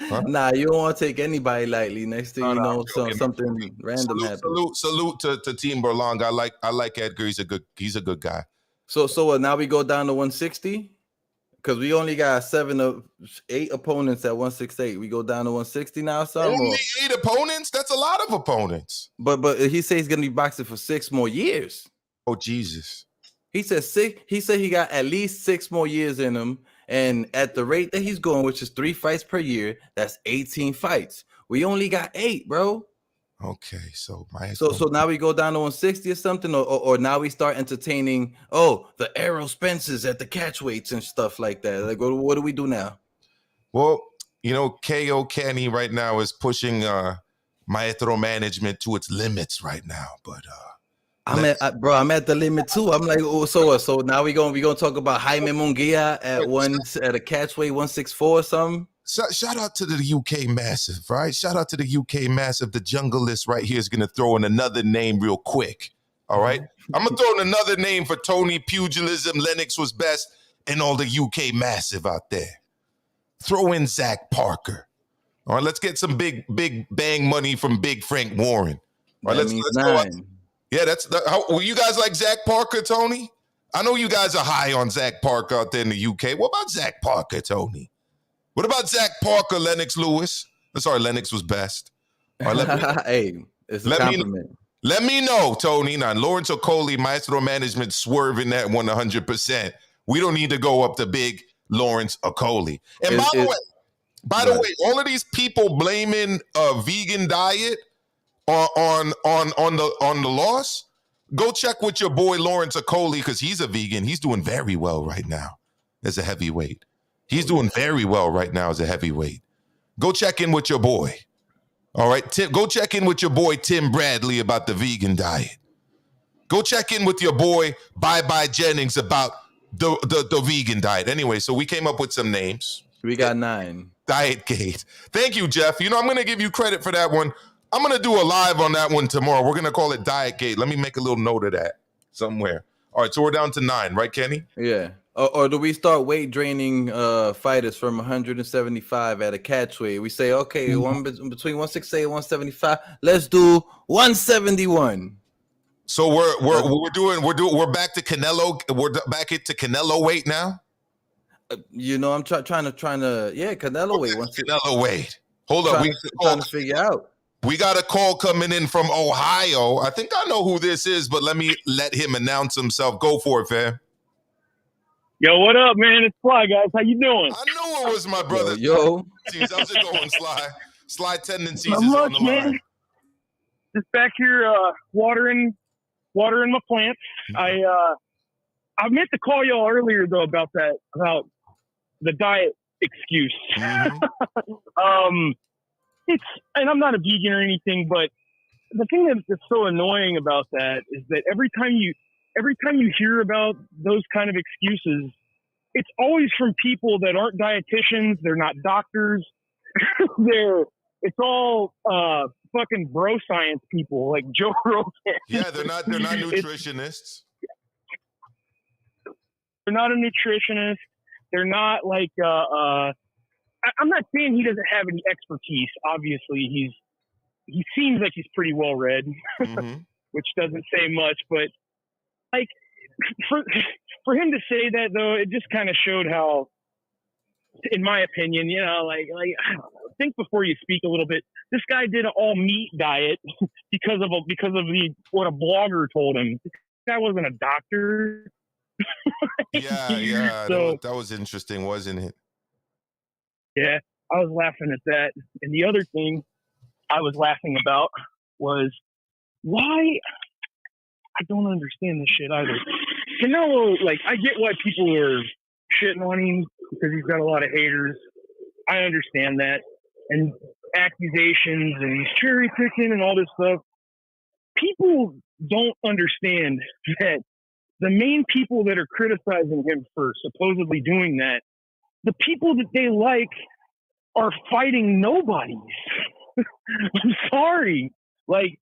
Huh? Nah, you don't want to take anybody lightly. Next thing you know, something random happens. Salute to Team Berlanga. I like Edgar. He's a good guy. So now we go down to 160 because we only got 7 of 8 opponents at 168. We go down to 160 now. Only 8 opponents? That's a lot of opponents. But he says he's gonna be boxing for 6 more years. Oh Jesus! He said 6. He said he got at least 6 more years in him. And at the rate that he's going, which is 3 fights per year, that's 18 fights. We only got 8, bro. Okay, so now we go down to 160 or something, or now we start entertaining the Errol Spencers at the catchweights and stuff like that. Like, what do we do now? Well, you know, KO Kenny right now is pushing Maestro management to its limits right now, but I'm at the limit too. I'm like, so now we gonna talk about Jaime Munguia at a catchweight 164 or something. shout out to the UK Massive, right? Shout out to the UK Massive. The Jungle List right here is going to throw in another name real quick, all right? I'm going to throw in another name for Tony Pugilism. Lennox was best, and all the UK Massive out there. Throw in Zach Parker. All right, let's get some big bang money from Big Frank Warren. All right, let's go out. Yeah, well, you guys like Zach Parker, Tony? I know you guys are high on Zach Parker out there in the UK. What about Zach Parker, Tony? What about Zach Parker, Lennox Lewis? Sorry, Lennox was best. All right, hey, it's a compliment. Let me know, Tony. Now, Lawrence Okoli, Maestro Management swerving that 100%. We don't need to go up to big Lawrence Okoli. And by the way, all of these people blaming a vegan diet on the loss, go check with your boy Lawrence Okoli, because he's a vegan. He's doing very well right now as a heavyweight. He's doing very well right now as a heavyweight. Go check in with your boy. All right, go check in with your boy Tim Bradley about the vegan diet. Go check in with your boy Bye Jennings about the vegan diet. Anyway, so we came up with some names. We got 9. Dietgate. Thank you, Jeff. You know, I'm going to give you credit for that one. I'm going to do a live on that one tomorrow. We're going to call it Dietgate. Let me make a little note of that somewhere. All right, so we're down to 9, right, Kenny? Yeah. Or do we start weight draining fighters from 175 at a catch weight? We say, okay, one between 168 and 175. Let's do 171. So we're back to Canelo. We're back into Canelo weight now. You know, I'm trying to Canelo weight. Canelo weight. Hold up, we're trying to figure out. We got a call coming in from Ohio. I think I know who this is, but let him announce himself. Go for it, fam. Yo, what up, man? It's Sly, guys. How you doing? I knew it was my brother. Yo. How's it going, Sly? Sly Tendencies is on the line. Just back here watering my plants. I meant to call y'all earlier though about the diet excuse. Mm-hmm. And I'm not a vegan or anything, but the thing that's so annoying about that is that every time you hear about those kind of excuses, it's always from people that aren't dietitians. They're not doctors. It's all fucking bro science people like Joe Rogan. Yeah, they're not nutritionists. They're not a nutritionist. They're not like I'm not saying he doesn't have any expertise. Obviously, he seems like he's pretty well read, mm-hmm. which doesn't say much, but like for him to say that though, it just kind of showed how, in my opinion, you know, like I don't know, think before you speak a little bit. This guy did an all meat diet because of what a blogger told him. This guy wasn't a doctor. Yeah. So, that was interesting, wasn't it? Yeah, I was laughing at that. And the other thing I was laughing about was why. I don't understand this shit either. Canelo, like, I get why people are shitting on him because he's got a lot of haters. I understand that. And accusations and cherry picking and all this stuff. People don't understand that the main people that are criticizing him for supposedly doing that, the people that they like are fighting nobodies. I'm sorry. Like,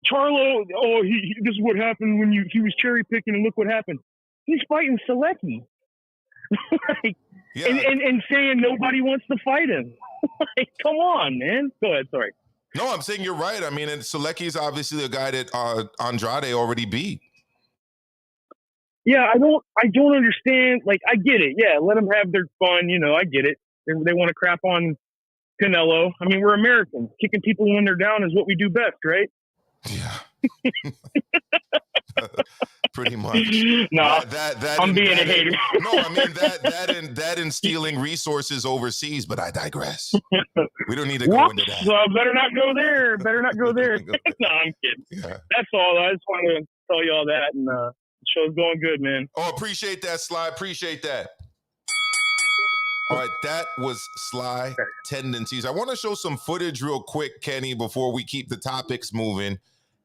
Charlo, this is what happened when he was cherry picking, and look what happened. He's fighting Selecki. and saying nobody wants to fight him. Like, come on, man. Go ahead, sorry. No, I'm saying you're right. I mean, and Selecki is obviously a guy that Andrade already beat. Yeah, I don't understand. Like, I get it. Yeah, let them have their fun. You know, I get it. They want to crap on Canelo. I mean, we're Americans. Kicking people when they're down is what we do best, right? Yeah. Pretty much. No, I'm being a hater. No, I mean that and stealing resources overseas, but I digress. We don't need to go into that. So better not go there. No, I'm kidding. Yeah. That's all. I just wanted to tell you all that, and the show's going good, man. Oh, appreciate that, Sly. Appreciate that. All right, that was Sly Tendencies. I want to show some footage real quick, Kenny, before we keep the topics moving.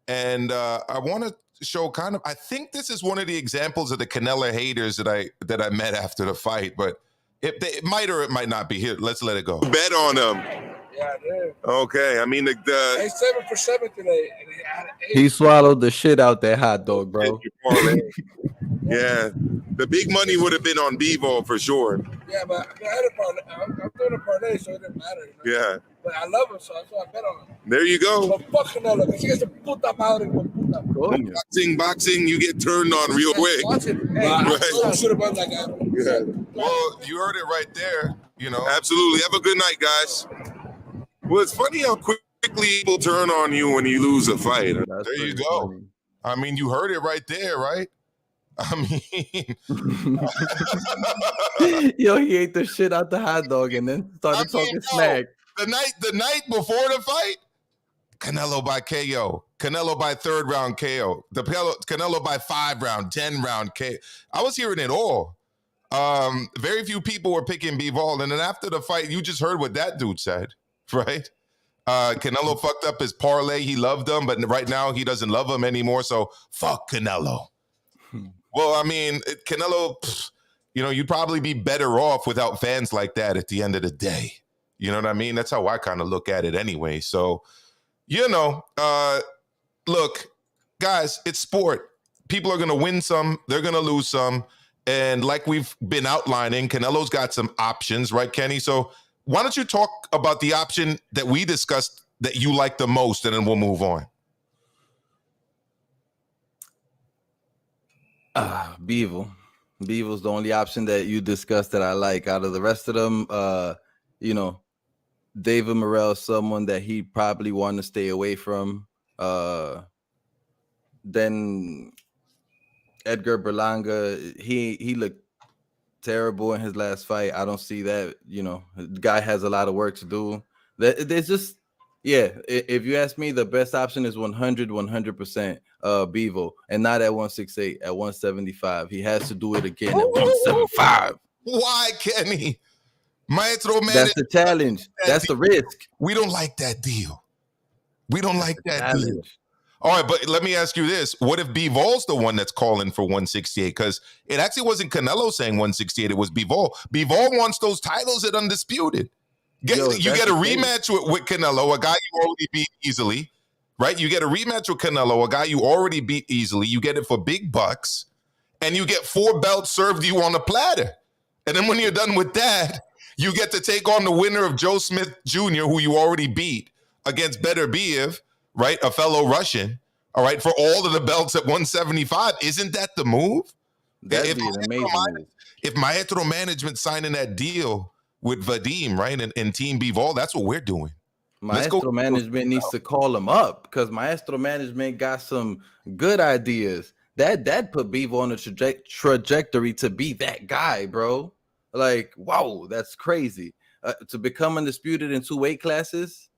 And I want to show I think this is one of the examples of the Canelo haters that I met after the fight. But It might or it might not be. Here, let's let it go. Bet on them. Yeah, I did. Okay, I mean the Hey, 7 for 7 today. And he had an 8. He swallowed the shit out that hot dog, bro. yeah, the big money would have been on Bivol for sure. Yeah, but I had a parlay. I'm doing a parlay, so it didn't matter. You know? Yeah. But I love him, so that's why I bet on him. There you go. But fuck Canelo, because he gets a puta madre con puta. Boxing, you get turned on real quick. Watch it. Hey, I should have won that guy. Yeah. Well, you heard it right there. You know. Absolutely. Have a good night, guys. Well, it's funny how quickly people turn on you when you lose a fight. There you go. Funny. I mean, you heard it right there, right? I mean, yo, he ate the shit out the hot dog and then started talking smack. The night before the fight, Canelo by KO, Canelo by 3rd round KO, the Canelo by 5 round, 10 round KO. I was hearing it all. Very few people were picking Bivol, and then after the fight, you just heard what that dude said, right? Canelo fucked up his parlay. He loved him, but right now he doesn't love him anymore. So fuck Canelo. Well, I mean, Canelo, you know, you'd probably be better off without fans like that at the end of the day. You know what I mean? That's how I kind of look at it anyway. So, you know, look, guys, it's sport. People are going to win some. They're going to lose some. And like we've been outlining, Canelo's got some options, right, Kenny? So why don't you talk about the option that we discussed that you like the most, and then we'll move on. Bivol. Bivol's the only option that you discussed that I like. Out of the rest of them, you know, David Morrell is someone that he probably want to stay away from. Then Edgar Berlanga, he looked terrible in his last fight. I don't see that. You know, the guy has a lot of work to do. There's just, yeah, if you ask me, the best option is 100% Bivol, and not at 168, at 175. He has to do it again at 175. Why, Kenny? Maestro, man. That's the challenge. That's the risk. We don't like that deal. We don't like that deal. All right, but let me ask you this. What if Bivol's the one that's calling for 168? Because it actually wasn't Canelo saying 168. It was Bivol. Bivol wants those titles at Undisputed. You get a rematch with Canelo, a guy you already beat easily, right? You get a rematch with Canelo, a guy you already beat easily. You get it for big bucks, and you get 4 belts served you on a platter. And then when you're done with that, you get to take on the winner of Joe Smith Jr., who you already beat, against Beterbiev, right? A fellow Russian, all right, for all of the belts at 175. Isn't that the move? That'd be an amazing move. If Maestro Management signing that deal with Vadim, right, and Team Bivol, that's what we're doing. Maestro Management needs to call him up, because Maestro Management got some good ideas. That put Bivol on a trajectory to be that guy, bro. Like, wow, that's crazy. To become undisputed in 2 weight classes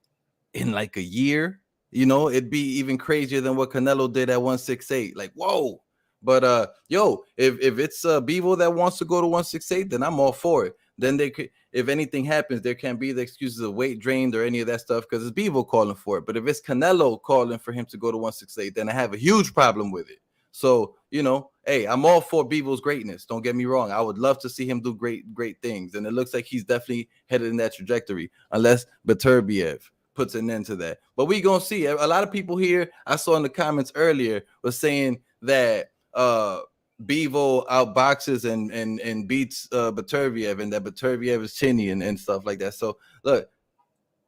in like a year, you know, it'd be even crazier than what Canelo did at 168. Like, whoa. But yo, if it's Bivol that wants to go to 168, then I'm all for it. Then they could, if anything happens, there can't be the excuses of weight drained or any of that stuff, because it's Bivol calling for it. But if it's Canelo calling for him to go to 168, then I have a huge problem with it. So, you know, hey, I'm all for Bivol's greatness. Don't get me wrong. I would love to see him do great things. And it looks like he's definitely headed in that trajectory, unless Beterbiev puts an end to that. But we going to see. A lot of people here, I saw in the comments earlier, was saying that Bivol outboxes and beats Beterbiev, and that Beterbiev is chinny and stuff like that. So, look,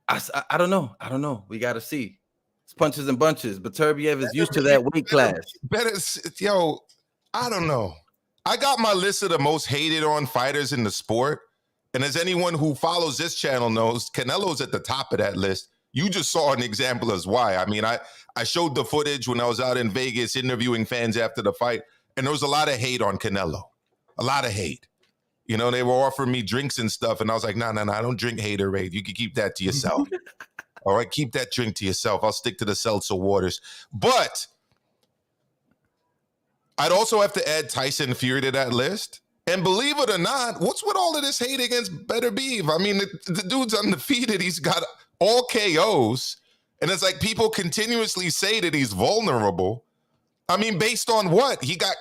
I don't know. We got to see. It's punches and bunches. Beterbiev is used to that weight class. Yo, I don't know. I got my list of the most hated on fighters in the sport. And as anyone who follows this channel knows, Canelo's at the top of that list. You just saw an example as why. I mean, I showed the footage when I was out in Vegas interviewing fans after the fight, and there was a lot of hate on Canelo. A lot of hate. You know, they were offering me drinks and stuff, and I was like, no, I don't drink haterade. You can keep that to yourself. All right, keep that drink to yourself. I'll stick to the seltzer waters. But I'd also have to add Tyson Fury to that list. And believe it or not, what's with all of this hate against Beterbiev? I mean, the dude's undefeated. He's got all KOs. And it's like people continuously say that he's vulnerable. I mean, based on what? He got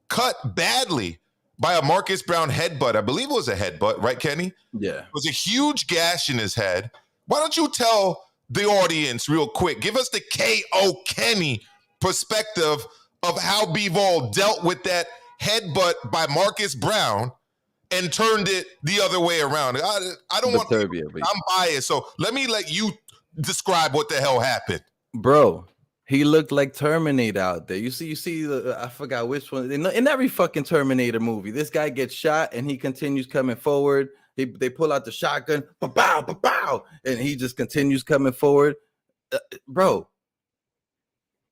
cut badly by a Marcus Brown headbutt. I believe it was a headbutt, right, Kenny? Yeah. It was a huge gash in his head. Why don't you tell the audience real quick? Give us the KO Kenny perspective of how Bivol dealt with that headbutt by Marcus Brown and turned it the other way around. I don't want. I'm biased, so let you describe what the hell happened, bro. He looked like Terminator out there. You see I forgot which one. In every fucking Terminator movie, this guy gets shot and he continues coming forward. They pull out the shotgun, ba-bow, ba-bow, and he just continues coming forward. Bro,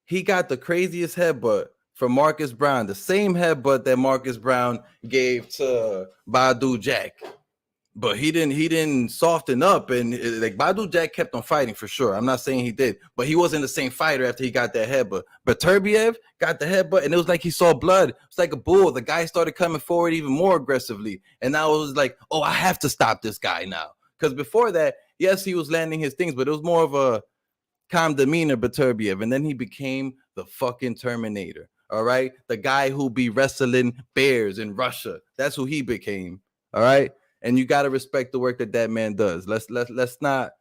he got the craziest headbutt from Marcus Brown, the same headbutt that Marcus Brown gave to Badu Jack. But he didn't soften up, and like Badu Jack kept on fighting for sure. I'm not saying he did, but he wasn't the same fighter after he got that headbutt. But Beterbiev got the headbutt, and it was like he saw blood. It's like a bull. The guy started coming forward even more aggressively, and now it was like, oh, I have to stop this guy now. Because before that, yes, he was landing his things, but it was more of a calm demeanor, Beterbiev, and then he became the fucking Terminator. All right, the guy who be wrestling bears in Russia. That's who he became. All right. And you got to respect the work that man does. Let's not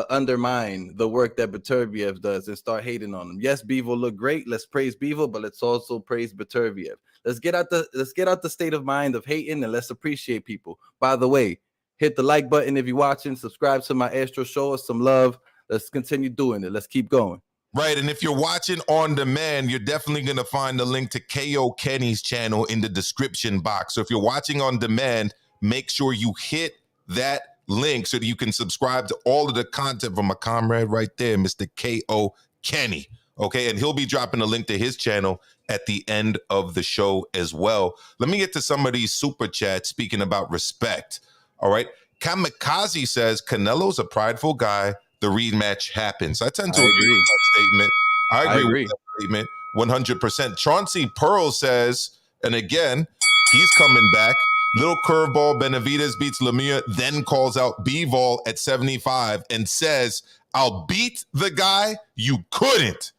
undermine the work that Beterbiev does and start hating on him. Yes, Bivol look great. Let's praise Bivol, but let's also praise Beterbiev. Let's get out the state of mind of hating and let's appreciate people. By the way, hit the like button if you're watching. Subscribe to Maestro. Show us some love. Let's continue doing it. Let's keep going. Right, and if you're watching on demand, you're definitely going to find the link to KO Kenny's channel in the description box. So if you're watching on demand, make sure you hit that link so that you can subscribe to all of the content from my comrade right there, Mr. KO Kenny. Okay, and he'll be dropping a link to his channel at the end of the show as well. Let me get to some of these super chats speaking about respect. All right, Kamikaze says, Canelo's a prideful guy. The rematch happens. I tend to agree with that statement. I agree with that statement 100%. Chauncey Pearl says, and again, he's coming back. Little curveball, Benavidez beats Lemieux, then calls out Bivol at 75 and says, I'll beat the guy you couldn't.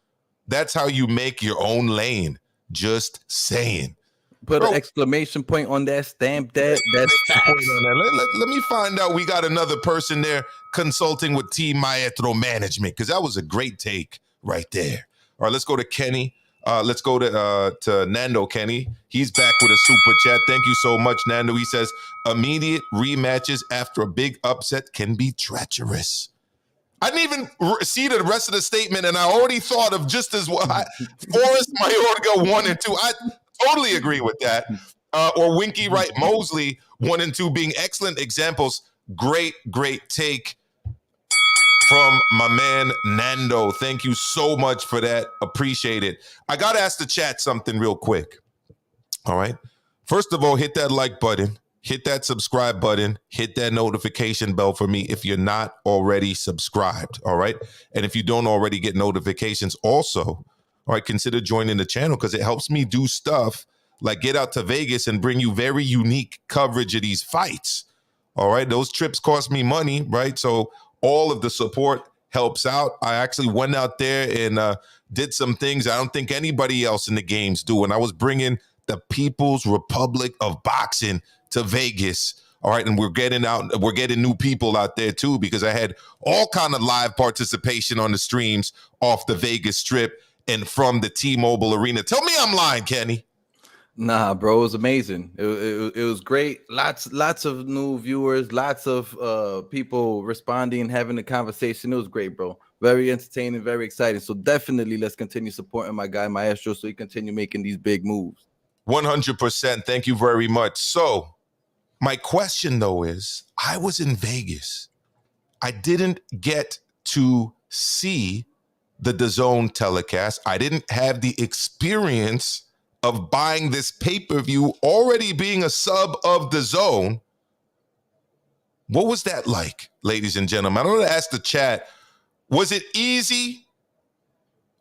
That's how you make your own lane. Just saying. Put an exclamation point on that, stamp that. That's facts. Let me find out. We got another person there consulting with Team Maestro management, because that was a great take right there. All right, let's go to Kenny. Let's go to Nando Kenny. He's back with a super chat. Thank you so much, Nando. He says, immediate rematches after a big upset can be treacherous. I didn't even see the rest of the statement, and I already thought of just as well. Forrest Mayorga 1 and 2. I totally agree with that. Or Winky Wright Mosley 1 and 2 being excellent examples. Great take from my man Nando. Thank you so much for that. Appreciate it. I got to ask the chat something real quick. All right. First of all, hit that like button. Hit that subscribe button. Hit that notification bell for me if you're not already subscribed. All right. And if you don't already get notifications also, all right, consider joining the channel because it helps me do stuff like get out to Vegas and bring you very unique coverage of these fights. All right. Those trips cost me money. Right. So all of the support helps out. I actually went out there and did some things I don't think anybody else in the game's doing. I was bringing the People's Republic of Boxing to Vegas. All right. And we're getting new people out there too, because I had all kind of live participation on the streams off the Vegas Strip and from the T-Mobile Arena. Tell me I'm lying, Kenny. Nah, bro, it was amazing. It was great. Lots of new viewers, lots of people responding, having a conversation. It was great, bro. Very entertaining, very exciting. So definitely let's continue supporting my guy Maestro so he continue making these big moves. 100%. Thank you very much. So my question though is, I was in Vegas. I didn't get to see the DAZN telecast. I didn't have the experience of buying this pay-per-view, already being a sub of DAZN. What was that like, ladies and gentlemen? I want to ask the chat, was it easy?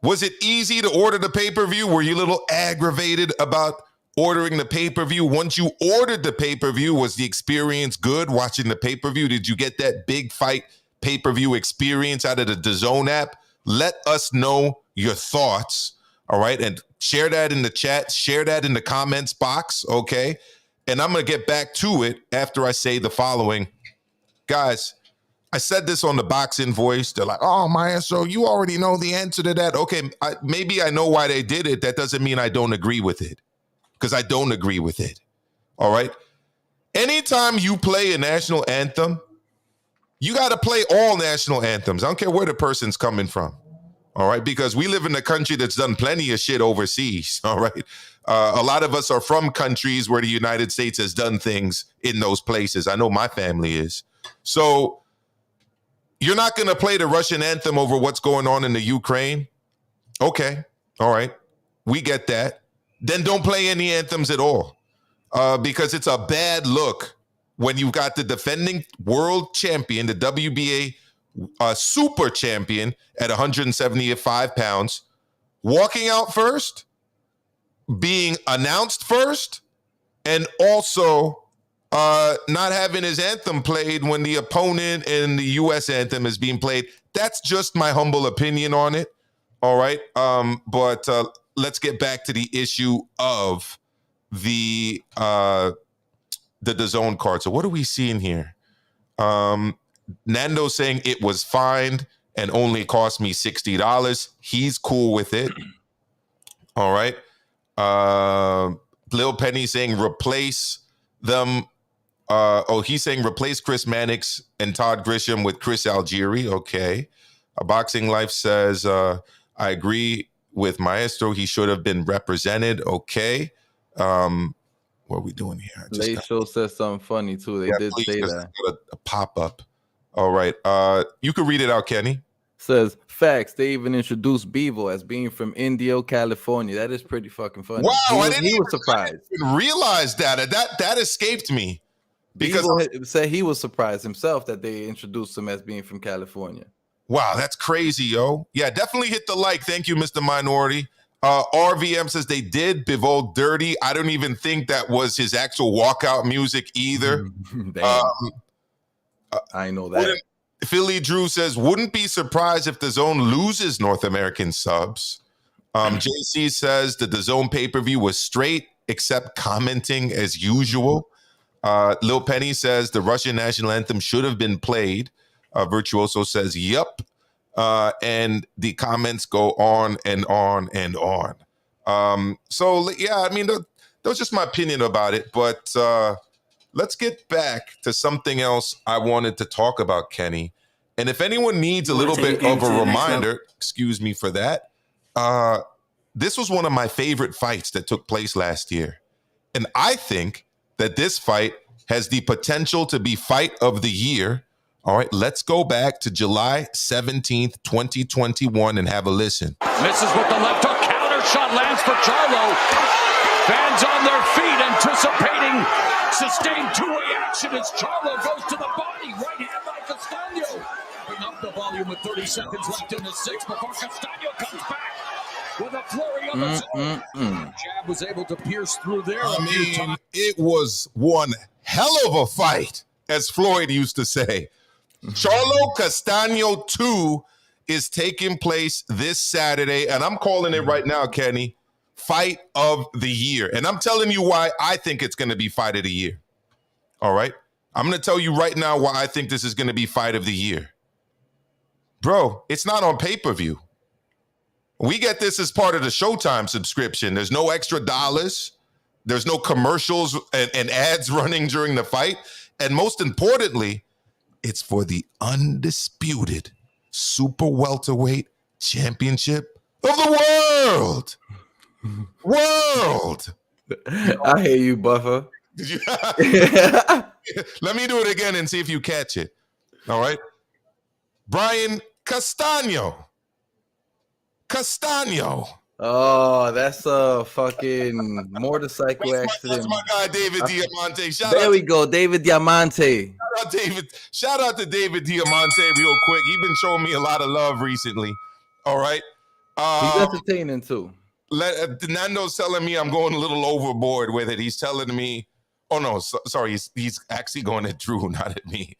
Was it easy to order the pay-per-view? Were you a little aggravated about ordering the pay-per-view? Once you ordered the pay-per-view, was the experience good watching the pay-per-view? Did you get that big fight pay-per-view experience out of the DAZN app? Let us know your thoughts. All right. And share that in the chat. Share that in the comments box. Okay. And I'm going to get back to it after I say the following. Guys, I said this on the boxing voice. They're like, oh, Maestro, you already know the answer to that. Okay, maybe I know why they did it. That doesn't mean I don't agree with it, because I don't agree with it. All right? Anytime you play a national anthem, you got to play all national anthems. I don't care where the person's coming from. All right? Because we live in a country that's done plenty of shit overseas. All right? A lot of us are from countries where the United States has done things in those places. I know my family is. So you're not going to play the Russian anthem over what's going on in the Ukraine? Okay. All right. We get that. Then don't play any anthems at all, because it's a bad look when you've got the defending world champion, the WBA super champion at 175 pounds, walking out first, being announced first, and also not having his anthem played when the opponent in the U.S. anthem is being played. That's just my humble opinion on it. All right. But let's get back to the issue of the DAZN card. So what are we seeing here? Nando saying it was fined and only cost me $60. He's cool with it. All right. Lil Penny saying replace them. He's saying replace Chris Mannix and Todd Grisham with Chris Algieri. Okay. A Boxing Life says, I agree with Maestro. He should have been represented. Okay. What are we doing here? Late Show says something funny too. They did say that. A pop-up. All right. You can read it out, Kenny. Says, facts, they even introduced Bivol as being from Indio, California. That is pretty fucking funny. Wow, he was surprised. I didn't realize that. That escaped me. Because Bivol said he was surprised himself that they introduced him as being from California. Wow, that's crazy, yo. Yeah, definitely hit the like. Thank you, Mr. Minority. RVM says they did Bivol dirty. I don't even think that was his actual walkout music either. I know that. Philly Drew says, wouldn't be surprised if DAZN loses North American subs. JC says the DAZN pay-per-view was straight, except commenting as usual. Lil Penny says the Russian national anthem should have been played. Virtuoso says, yup. And the comments go on and on and on. So, yeah, I mean, that was just my opinion about it. But let's get back to something else I wanted to talk about, Kenny. And if anyone needs a little bit of a reminder, excuse me for that, this was one of my favorite fights that took place last year. And I think that this fight has the potential to be fight of the year. All right, let's go back to July 17th, 2021 and have a listen. Misses with the left hook, counter shot lands for Charlo. Fans on their feet anticipating sustained two-way action as Charlo goes to the body. Right hand by Castaño. Bring up the volume with 30 seconds left in the sixth before Castaño comes back with a flurry of his own. Jab was able to pierce through there. I mean, it was one hell of a fight, as Floyd used to say. Charlo Castano II is taking place this Saturday, and I'm calling it right now, Kenny, fight of the year. And I'm telling you why I think it's going to be fight of the year. All right? I'm going to tell you right now why I think this is going to be fight of the year. Bro, it's not on pay-per-view. We get this as part of the Showtime subscription. There's no extra dollars. There's no commercials and ads running during the fight. And most importantly, it's for the undisputed super welterweight championship of the world. I hear you, Buffer. Did you? Let me do it again and see if you catch it. All right. Brian Castaño. Oh, that's a fucking motorcycle accident. That's my guy, David Diamante. There we go, David Diamante. Shout out to David Diamante real quick. He's been showing me a lot of love recently. All right. He's entertaining too. Nando's telling me I'm going a little overboard with it. He's telling me, oh no, sorry, he's actually going at Drew, not at me.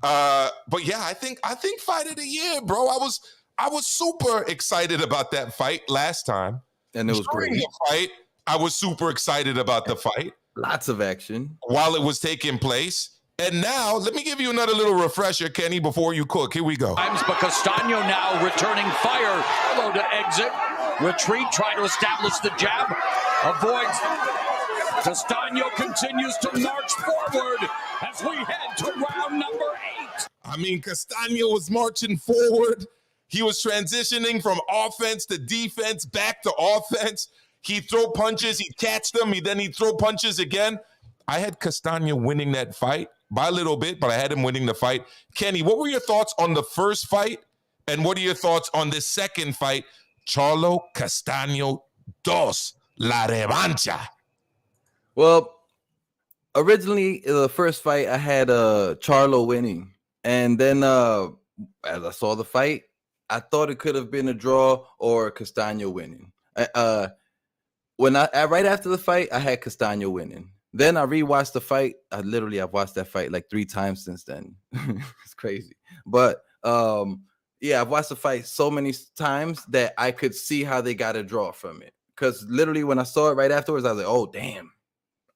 But yeah, I think fight of the year, bro. I was super excited about that fight last time. And it was During great. the fight, I was super excited about the fight. Lots of action. While it was taking place. And now, let me give you another little refresher, Kenny, before you cook. Here we go. But Castaño now returning fire. Charlo to exit. Retreat, try to establish the jab. Avoids. Castaño continues to march forward as we head to round number 8. I mean, Castaño was marching forward. He was transitioning from offense to defense, back to offense. He'd throw punches, he'd catch them, then he'd throw punches again. I had Castaño winning that fight by a little bit, but I had him winning the fight. Kenny, what were your thoughts on the first fight? And what are your thoughts on this second fight? Charlo Castaño 2, La Revancha. Well, originally, the first fight, I had Charlo winning. And then as I saw the fight, I thought it could have been a draw or Castaño winning. When right after the fight, I had Castaño winning. Then I rewatched the fight. I've watched that fight like 3 times since then. It's crazy. But yeah, I've watched the fight so many times that I could see how they got a draw from it. Because literally when I saw it right afterwards, I was like, oh, damn.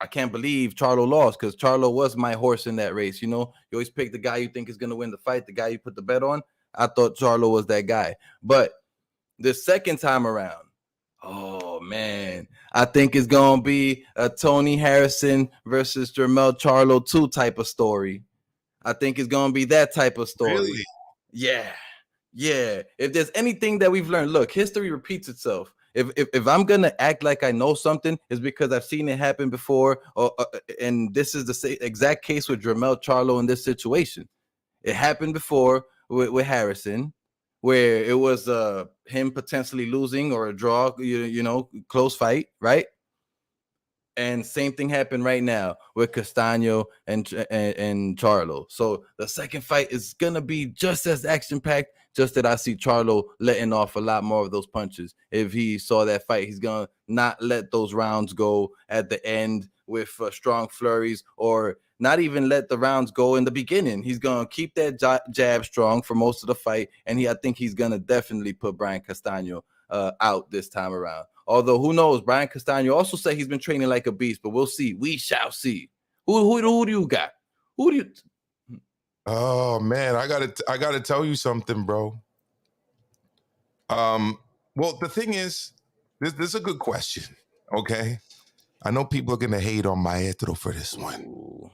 I can't believe Charlo lost, because Charlo was my horse in that race. You know, you always pick the guy you think is going to win the fight, the guy you put the bet on. I thought Charlo was that guy. But the second time around, oh, man, I think it's going to be a Tony Harrison versus Jermell Charlo 2 type of story. I think it's going to be that type of story. Really? Yeah. Yeah. If there's anything that we've learned, look, history repeats itself. If I'm going to act like I know something, it's because I've seen it happen before. And this is the exact case with Jermell Charlo in this situation. It happened before with Harrison, where it was him potentially losing or a draw, you know, close fight, right? And same thing happened right now with Castaño and Charlo. So the second fight is going to be just as action-packed, just that I see Charlo letting off a lot more of those punches. If he saw that fight, he's going to not let those rounds go at the end with strong flurries, or not even let the rounds go in the beginning. He's going to keep that jab strong for most of the fight, and I think he's going to definitely put Brian Castaño out this time around. Although, who knows? Brian Castaño also said he's been training like a beast, but we'll see. We shall see. Who do you got? Who do you? Oh man, I gotta tell you something, bro. Well, the thing is, this is a good question. Okay, I know people are gonna hate on Maestro for this one. Ooh.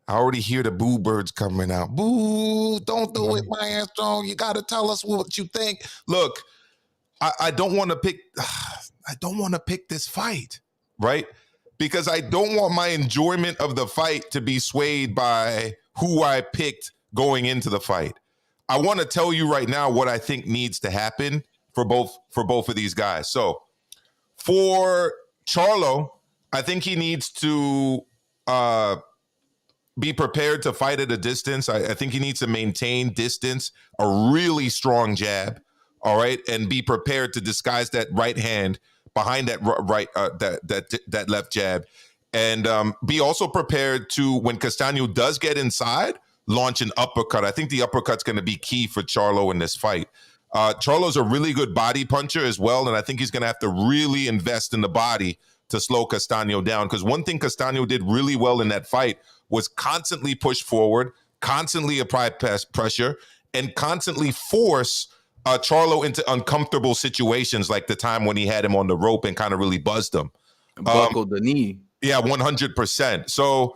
I already hear the boo birds coming out. Boo! Don't do it, Maestro. You gotta tell us what you think. Look, I don't want to pick. I don't want to pick this fight, right? Because I don't want my enjoyment of the fight to be swayed by who I picked going into the fight. I want to tell you right now what I think needs to happen for both of these guys. So for Charlo, I think he needs to be prepared to fight at a distance. I think he needs to maintain distance, a really strong jab, all right, and be prepared to disguise that right hand behind that that left jab, and be also prepared to, when Castaño does get inside, launch an uppercut. I think the uppercut's going to be key for Charlo in this fight. Charlo's a really good body puncher as well, and I think he's going to have to really invest in the body to slow Castaño down, because one thing Castaño did really well in that fight was constantly push forward, constantly apply pressure, and constantly force Charlo into uncomfortable situations, like the time when he had him on the rope and kind of really buzzed him. Buckled the knee. Yeah, 100%. So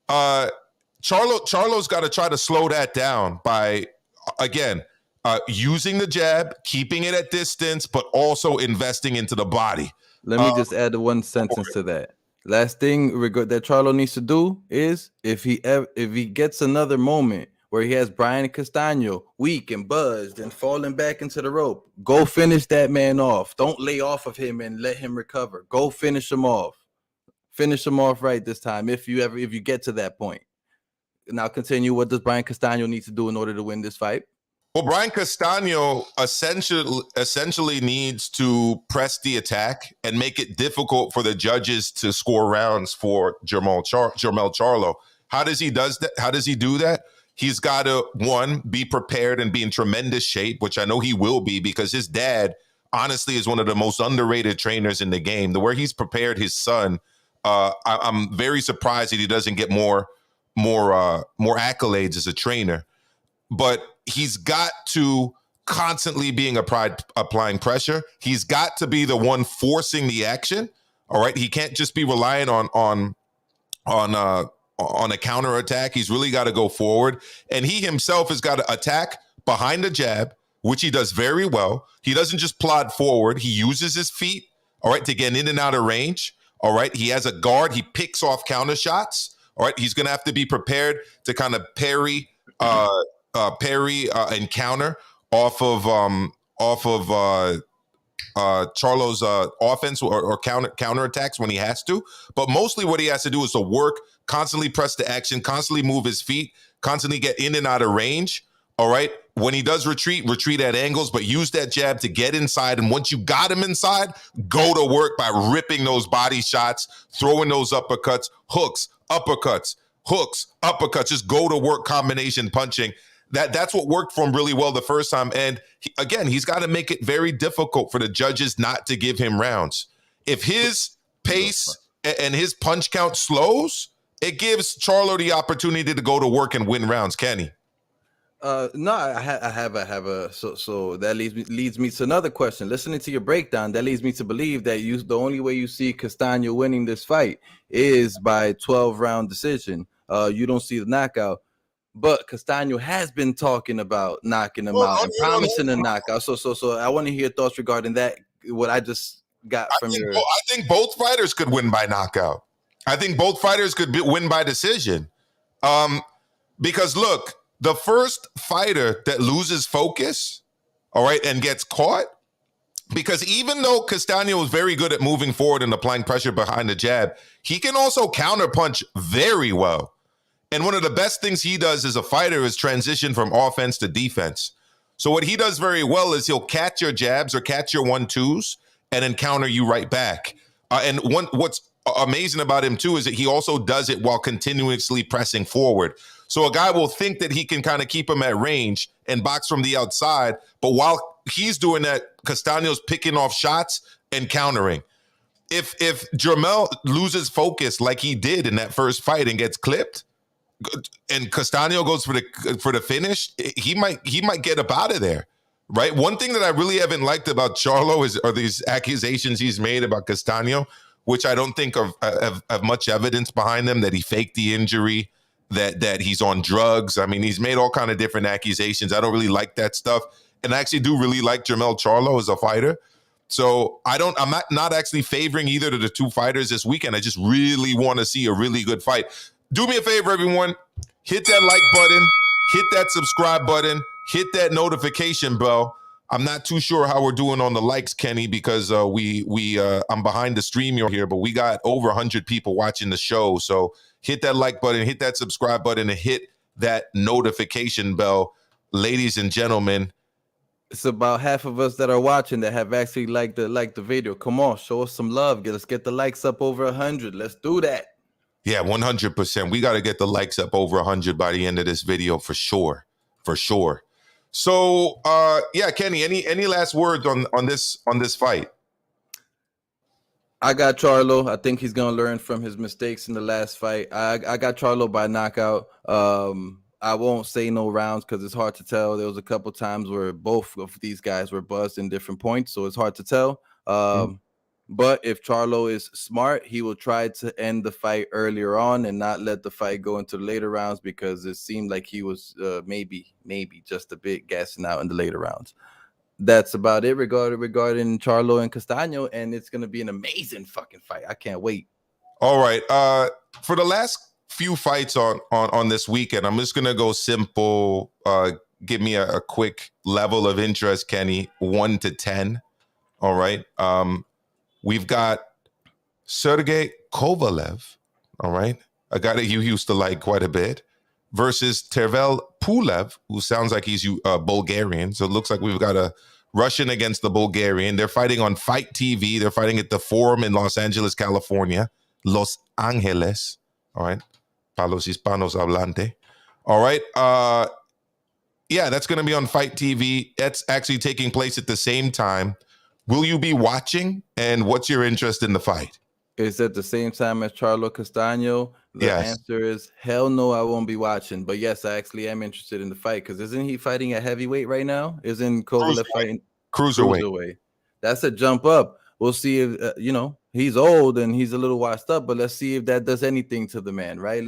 Charlo's got to try to slow that down by, again, using the jab, keeping it at distance, but also investing into the body. Let me just add one sentence to that. Last thing that Charlo needs to do is, if he gets another moment where he has Brian Castaño weak and buzzed and falling back into the rope, go finish that man off. Don't lay off of him and let him recover. Go finish him off. Finish him off right this time if you get to that point. Now continue. What does Brian Castaño need to do in order to win this fight? Well, Brian Castaño essentially needs to press the attack and make it difficult for the judges to score rounds for Jermell Charlo. How does he do that? He's got to, one, be prepared and be in tremendous shape, which I know he will be, because his dad, honestly is one of the most underrated trainers in the game. The way he's prepared his son, I'm very surprised that he doesn't get more accolades as a trainer. But he's got to constantly being applying pressure. He's got to be the one forcing the action. All right, he can't just be relying on a counter attack. He's really got to go forward, and he himself has got to attack behind the jab, which he does very well. He doesn't just plod forward. He uses his feet, all right, to get in and out of range. All right, he has a guard. He picks off counter shots. All right, he's going to have to be prepared to kind of parry and counter off of Charlo's offense or counter attacks when he has to. But mostly what he has to do is to work, constantly press the action, constantly move his feet, constantly get in and out of range. All right. When he does retreat at angles, but use that jab to get inside. And once you got him inside, go to work by ripping those body shots, throwing those uppercuts, hooks, uppercuts, just go to work combination punching. That's what worked for him really well the first time. And he's got to make it very difficult for the judges not to give him rounds. If his pace and his punch count slows, it gives Charlo the opportunity to go to work and win rounds. Kenny? No, I have a so that leads me to another question. Listening to your breakdown, that leads me to believe that the only way you see Castaño winning this fight is by 12-round decision. You don't see the knockout. But Castaño has been talking about knocking him out and promising a knockout. So I want to hear your thoughts regarding that. What I just got from your. I think both fighters could win by knockout. I think both fighters could win by decision. Because look, the first fighter that loses focus, all right, and gets caught, because even though Castaño was very good at moving forward and applying pressure behind the jab, he can also counterpunch very well. And one of the best things he does as a fighter is transition from offense to defense. So what he does very well is he'll catch your jabs or catch your 1-2s and then counter you right back. And what's amazing about him too is that he also does it while continuously pressing forward. So a guy will think that he can kind of keep him at range and box from the outside, but while he's doing that, Castaño's picking off shots and countering. If Jermell loses focus like he did in that first fight and gets clipped, and Castaño goes for the finish, he might get up out of there, right? One thing that I really haven't liked about Charlo are these accusations he's made about Castaño, which I don't think have much evidence behind them, that he faked the injury, that he's on drugs. I mean, he's made all kind of different accusations. I don't really like that stuff, and I actually do really like Jermell Charlo as a fighter. So I'm not actually favoring either of the two fighters this weekend. I just really want to see a really good fight. Do me a favor, everyone. Hit that like button. Hit that subscribe button. Hit that notification bell. I'm not too sure how we're doing on the likes, Kenny, because I'm behind the stream here, but we got over 100 people watching the show. So hit that like button, hit that subscribe button, and hit that notification bell. Ladies and gentlemen, it's about half of us that are watching that have actually liked the video. Come on, show us some love. Let's get the likes up over 100. Let's do that. Yeah, 100%. We got to get the likes up over 100 by the end of this video for sure. So, Kenny, any last words on this fight? I got Charlo. I think he's gonna learn from his mistakes in the last fight. I got Charlo by knockout. I won't say no rounds because it's hard to tell. There was a couple times where both of these guys were buzzed in different points, so it's hard to tell. But if Charlo is smart, he will try to end the fight earlier on and not let the fight go into the later rounds, because it seemed like he was maybe just a bit gassing out in the later rounds. That's about it regarding Charlo and Castaño, and it's going to be an amazing fucking fight. I can't wait. All right. For the last few fights on this weekend, I'm just going to go simple. Give me a quick level of interest, Kenny, 1 to 10. All right. We've got Sergey Kovalev, all right, a guy that you used to like quite a bit, versus Tervel Pulev, who sounds like he's Bulgarian. So it looks like we've got a Russian against the Bulgarian. They're fighting on Fight TV. They're fighting at the Forum in Los Angeles, California. Los Angeles, all right, para los hispanos hablante. All right, that's going to be on Fight TV. That's actually taking place at the same time Will you be watching? And what's your interest in the fight? Is at the same time as Charlo Castaño? The answer is hell no, I won't be watching. But yes, I actually am interested in the fight because isn't he fighting at heavyweight right now? Isn't Kovalev fighting cruiserweight? That's a jump up. We'll see if he's old and he's a little washed up, but let's see if that does anything to the man, right?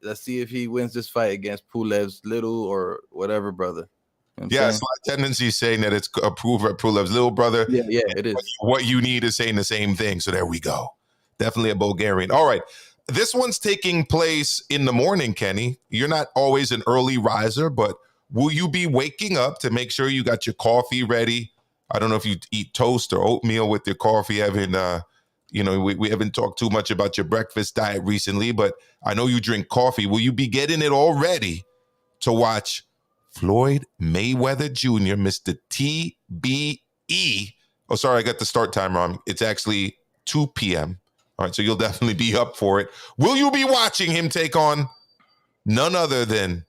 Let's see if he wins this fight against Pulev's little or whatever brother. It's my tendency saying that it's Pulev's little brother. Yeah, it is. What you need is saying the same thing. So there we go. Definitely a Bulgarian. All right. This one's taking place in the morning, Kenny. You're not always an early riser, but will you be waking up to make sure you got your coffee ready? I don't know if you eat toast or oatmeal with your coffee. We haven't talked too much about your breakfast diet recently, but I know you drink coffee. Will you be getting it all ready to watch Floyd Mayweather Jr., Mr. TBE? Oh, sorry, I got the start time wrong. It's actually 2 p.m. All right, so you'll definitely be up for it. Will you be watching him take on none other than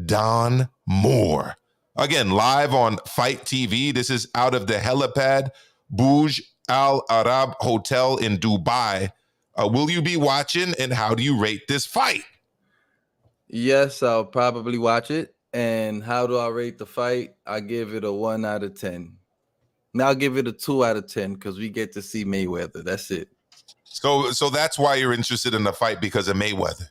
Don Moore? Again, live on Fight TV. This is out of the helipad Burj Al Arab Hotel in Dubai. Will you be watching, and how do you rate this fight? Yes, I'll probably watch it. And how do I rate the fight? I give it a 1 out of 10. Now I'll give it a 2 out of 10 because we get to see Mayweather. That's it. So that's why you're interested in the fight, because of Mayweather.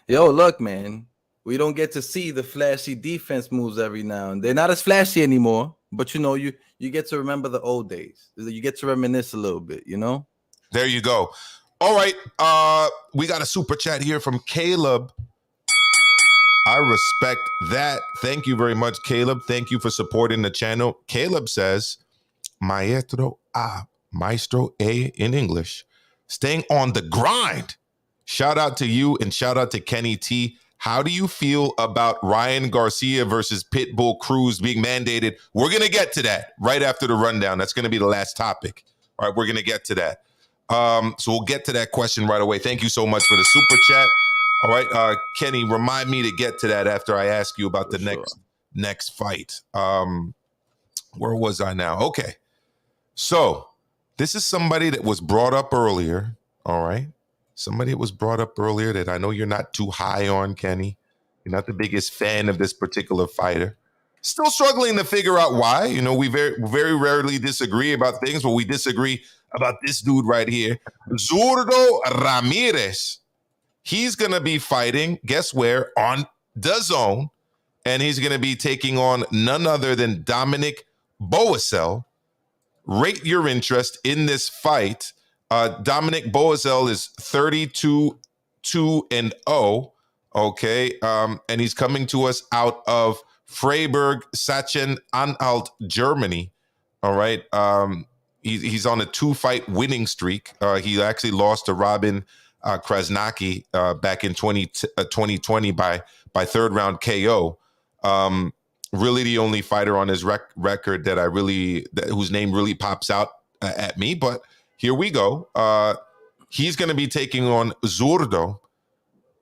Yo, look, man. We don't get to see the flashy defense moves every now and they're not as flashy anymore, but you get to remember the old days. You get to reminisce a little bit, There you go. All right. We got a super chat here from Caleb. I respect that. Thank you very much, Caleb. Thank you for supporting the channel. Caleb says, Maestro in English, staying on the grind. Shout out to you and shout out to Kenny T. How do you feel about Ryan Garcia versus Pitbull Cruz being mandated? We're going to get to that right after the rundown. That's going to be the last topic. All right, we're going to get to that. So we'll get to that question right away. Thank you so much for the super chat. All right, Kenny, remind me to get to that after I ask you about the next fight. Where was I now? Okay. So this is somebody that was brought up earlier. All right. Somebody that was brought up earlier that I know you're not too high on, Kenny. You're not the biggest fan of this particular fighter. Still struggling to figure out why. We very, very rarely disagree about things, but we disagree about this dude right here. Zurdo Ramirez. He's going to be fighting, guess where? On DAZN. And he's going to be taking on none other than Dominic Boesel. Rate your interest in this fight. Dominic Boesel is 32-2-0. Okay. And he's coming to us out of Freiburg, Sachsen-Anhalt, Germany. All right. He's on a 2-fight winning streak. He actually lost to Robin Krasnaki back in 2020 by third round KO. Really the only fighter on his record that whose name really pops out at me, but here we go. He's going to be taking on Zurdo.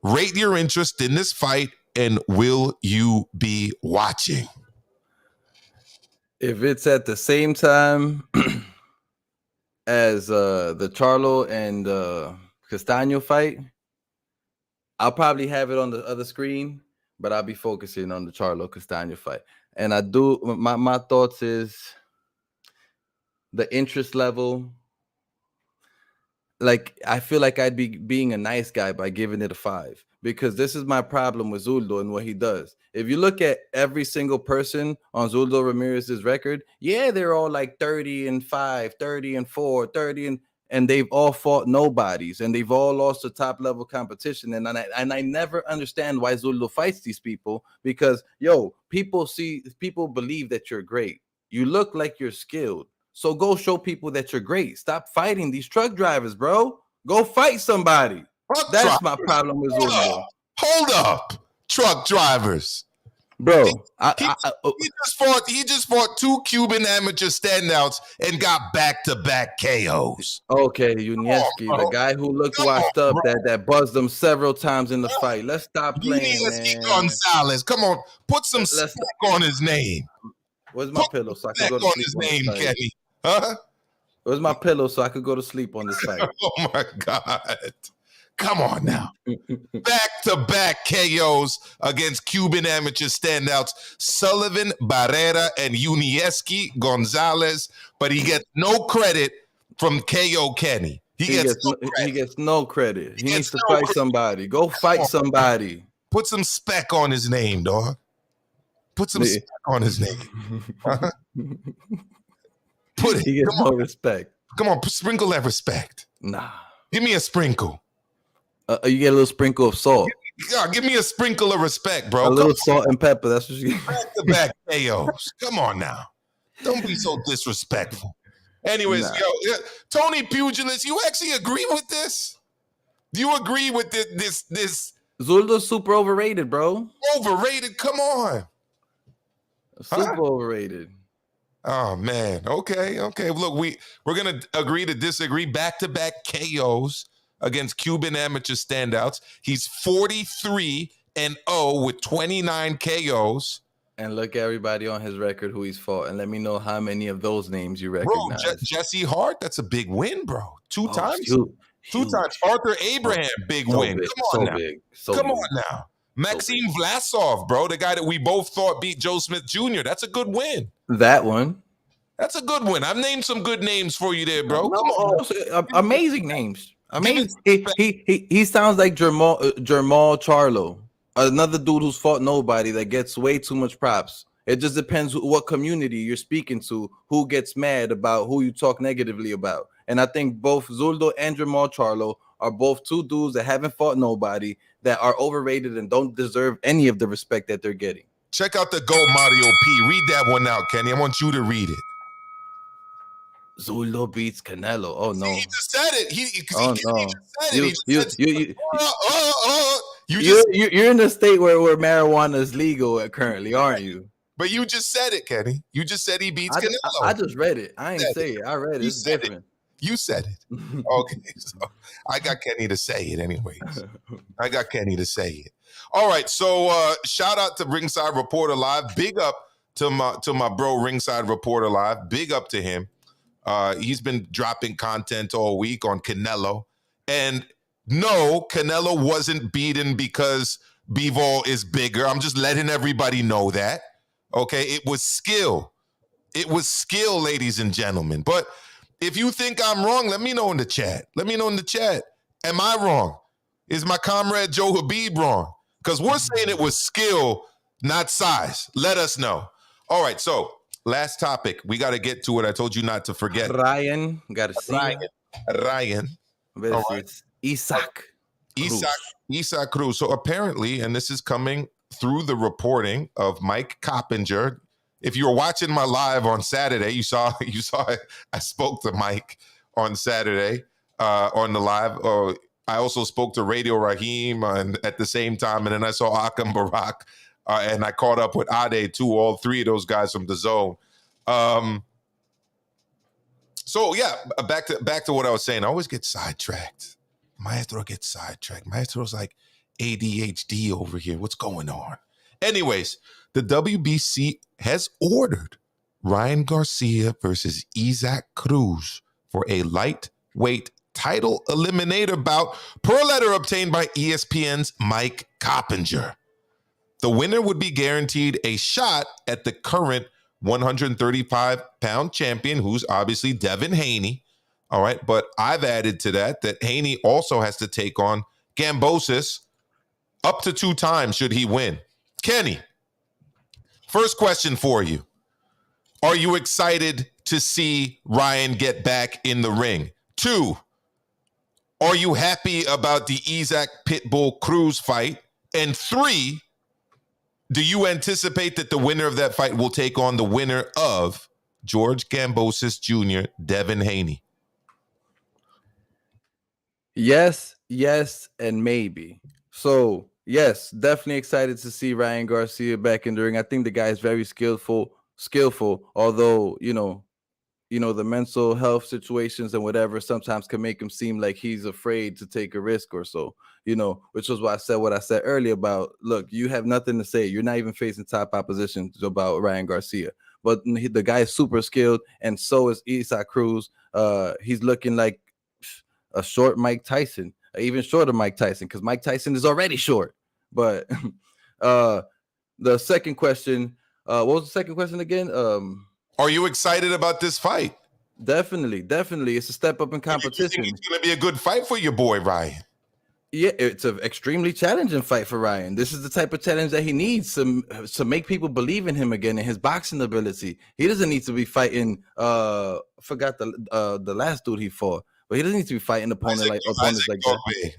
Rate your interest in this fight, and will you be watching? If it's at the same time as the Charlo and Castaño fight, I'll probably have it on the other screen, but I'll be focusing on the Charlo Castaño fight. And I do, my thoughts is the interest level. Like, I feel like I'd be being a nice guy by giving it a 5, because this is my problem with Zurdo and what he does. If you look at every single person on Zurdo Ramirez's record, yeah, they're all like 30-5, 30-4, and they've all fought nobodies, and they've all lost to top level competition. And I never understand why Zurdo fights these people, because people believe that you're great. You look like you're skilled. So go show people that you're great. Stop fighting these truck drivers, bro. Go fight somebody. That's my problem with Zurdo. Hold up. Truck drivers. Bro, he just fought 2 Cuban amateur standouts and got back-to-back KOs. Okay, Unieski, the guy who looked washed up, that buzzed him several times in the fight. Let's stop playing, man. Gonzalez, come on, put some slack on his name. Where's my pillow? So I can go to on his name, Kenny. Huh? Where's my pillow so I could go to sleep on this fight? Oh my God. Come on now. Back-to-back KOs against Cuban amateur standouts Sullivan, Barrera, and Unieski Gonzalez, but he gets no credit from KO Kenny. He gets no credit. He needs to fight somebody. Go fight somebody. Put some spec on his name, dog. Put some spec on his name. Put it. He gets no respect. Come on, sprinkle that respect. Nah. Give me a sprinkle. You get a little sprinkle of salt. Give me a sprinkle of respect, bro. A little salt and pepper. That's what you get. Back-to-back KOs. Come on now. Don't be so disrespectful. Anyways, Tony Pugilist, you actually agree with this? Do you agree with this? Zurdo's super overrated, bro. Overrated? Come on. Super overrated. Oh man. Okay. Look, we're gonna agree to disagree. Back-to-back KOs against Cuban amateur standouts. He's 43-0 with 29 KOs. And look at everybody on his record who he's fought, and let me know how many of those names you recognize. Bro, Jesse Hart, that's a big win, bro. Two times. Two times. Arthur Abraham, big win. Come on now. Maxime Vlasov, bro, the guy that we both thought beat Joe Smith Jr. That's a good win. That one. That's a good win. I've named some good names for you there, bro. Amazing names. Amazing. He sounds like Jamal Charlo. Another dude who's fought nobody that gets way too much props. It just depends what community you're speaking to, who gets mad about who you talk negatively about. And I think both Zurdo and Jamal Charlo are both two dudes that haven't fought nobody, that are overrated and don't deserve any of the respect that they're getting. Check out the GOAT Mario P. Read that one out, Kenny. I want you to read it. Zurdo beats Canelo. Oh no! He just said it. He You're in a state where marijuana is legal currently, aren't you? But you just said it, Kenny. You just said he beats Canelo. I just read it. I ain't say it. I read it. It's different. You said it. Okay, so I got Kenny to say it anyways. All right, so shout out to Ringside Reporter Live. Big up to my bro Ringside Reporter Live. Big up to him. He's been dropping content all week on Canelo. And no, Canelo wasn't beaten because Bivol is bigger. I'm just letting everybody know that. Okay, it was skill. It was skill, ladies and gentlemen. But if you think I'm wrong, let me know in the chat. Am I wrong? Is my comrade Joe HABEEB wrong? Because we're saying it was skill, not size. Let us know. All right, so last topic. We got to get to it. I told you not to forget. Ryan Garcia. Ryan. All right. Isaac Cruz. So apparently, and this is coming through the reporting of Mike Coppinger. If you were watching my live on Saturday, you saw I spoke to Mike on Saturday on the live. I also spoke to Radio Raheem at the same time, and then I saw Akam Barak, and I caught up with Ade too. All three of those guys from the Zone. So yeah, back to what I was saying. I always get sidetracked. Maestro gets sidetracked. Maestro's like ADHD over here. What's going on? Anyways, the WBC has ordered Ryan Garcia versus Isaac Cruz for a lightweight title eliminator bout per letter obtained by ESPN's Mike Coppinger. The winner would be guaranteed a shot at the current 135-pound champion, who's obviously Devin Haney. All right, but I've added to that Haney also has to take on Gambosis up to 2 times should he win. Kenny, first question for you. Are you excited to see Ryan get back in the ring? 2, are you happy about the Isaac Pitbull Cruz fight? And 3, do you anticipate that the winner of that fight will take on the winner of George Gambosis Jr., Devin Haney? Yes, and maybe. So, yes, definitely excited to see Ryan Garcia back in the ring. I think the guy is very skillful, although, you know, the mental health situations and whatever sometimes can make him seem like he's afraid to take a risk or so, which was why I said what I said earlier about, look, you have nothing to say. You're not even facing top opposition about Ryan Garcia. But the guy is super skilled, and so is Isaac Cruz. he's looking like a short Mike Tyson, even shorter Mike Tyson, because Mike Tyson is already short. But the second question, what was the second question again? Are you excited about this fight? Definitely. It's a step up in competition. You think it's going to be a good fight for your boy Ryan? Yeah, it's an extremely challenging fight for Ryan. This is the type of challenge that he needs to make people believe in him again and his boxing ability. He doesn't need to be fighting. I forgot the last dude he fought, but he doesn't need to be fighting opponents like that.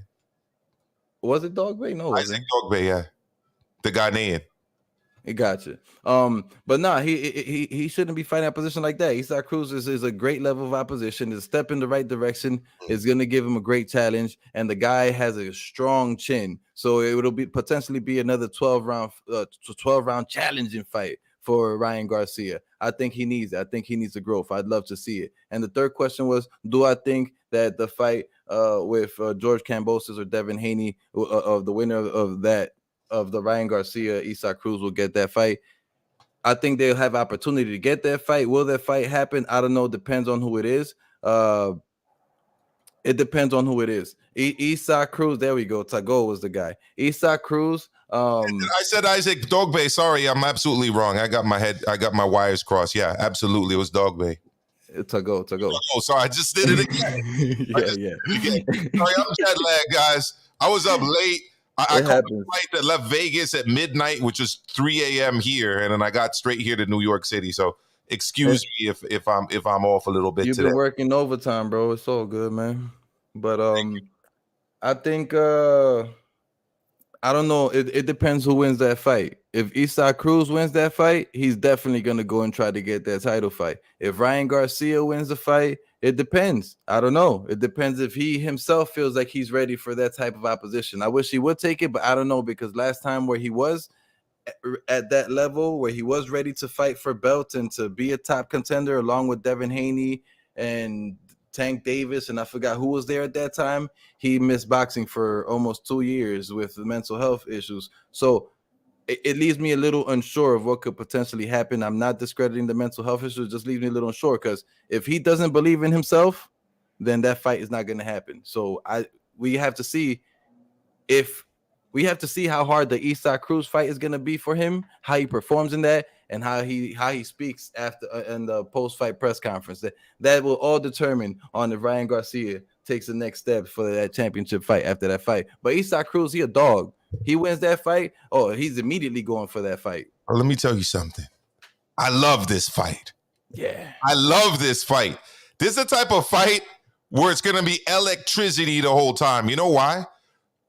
Was it Dogbay? No, Isaac Dogbay, yeah, the Ghanaian. He got you. But no, he shouldn't be fighting a position like that. Isaac Cruz is a great level of opposition. Is a step in the right direction. Is going to give him a great challenge, and the guy has a strong chin, so it'll be potentially be another 12-round challenging fight for Ryan Garcia. I think he needs it. I think he needs the growth. I'd love to see it. And the third question was, do I think that the fight with George Kambosos or Devin Haney, of the winner of that, of the Ryan Garcia, Isaac Cruz, will get that fight? I think they'll have opportunity to get that fight. Will that fight happen? I don't know. Depends on who it is. It depends on who it is. Isaac Cruz, there we go. Tago was the guy. Isaac Cruz. I said Isaac Dogbay. Sorry, I'm absolutely wrong. I got my wires crossed. Yeah, absolutely. It was Dogbay. Tago. Oh, sorry. I just did it again. Sorry, I'm jet lagged, guys. I was up late. I caught a flight that left Vegas at midnight, which was 3 a.m. here, and then I got straight here to New York City. So excuse me if I'm off a little bit. You've been working overtime, bro. It's all good, man. But I think I don't know. It depends who wins that fight. If Isaac Cruz wins that fight, he's definitely gonna go and try to get that title fight. If Ryan Garcia wins the fight, it depends. I don't know. It depends if he himself feels like he's ready for that type of opposition. I wish he would take it, but I don't know, because last time where he was at that level, where he was ready to fight for belts and to be a top contender along with Devin Haney and Tank Davis, and I forgot who was there at that time, he missed boxing for almost 2 years with mental health issues. So it leaves me a little unsure of what could potentially happen. I'm not discrediting the mental health issues, just leaves me a little unsure, because if he doesn't believe in himself, then that fight is not going to happen. So we have to see how hard the Isaac Cruz fight is going to be for him, how he performs in that, and how he speaks after in the post-fight press conference. That will all determine on if Ryan Garcia takes the next step for that championship fight after that fight. But Isaac Cruz, he a dog. He wins that fight, he's immediately going for that fight. Well, let me tell you something. I love this fight. Yeah. I love this fight. This is the type of fight where it's going to be electricity the whole time. You know why?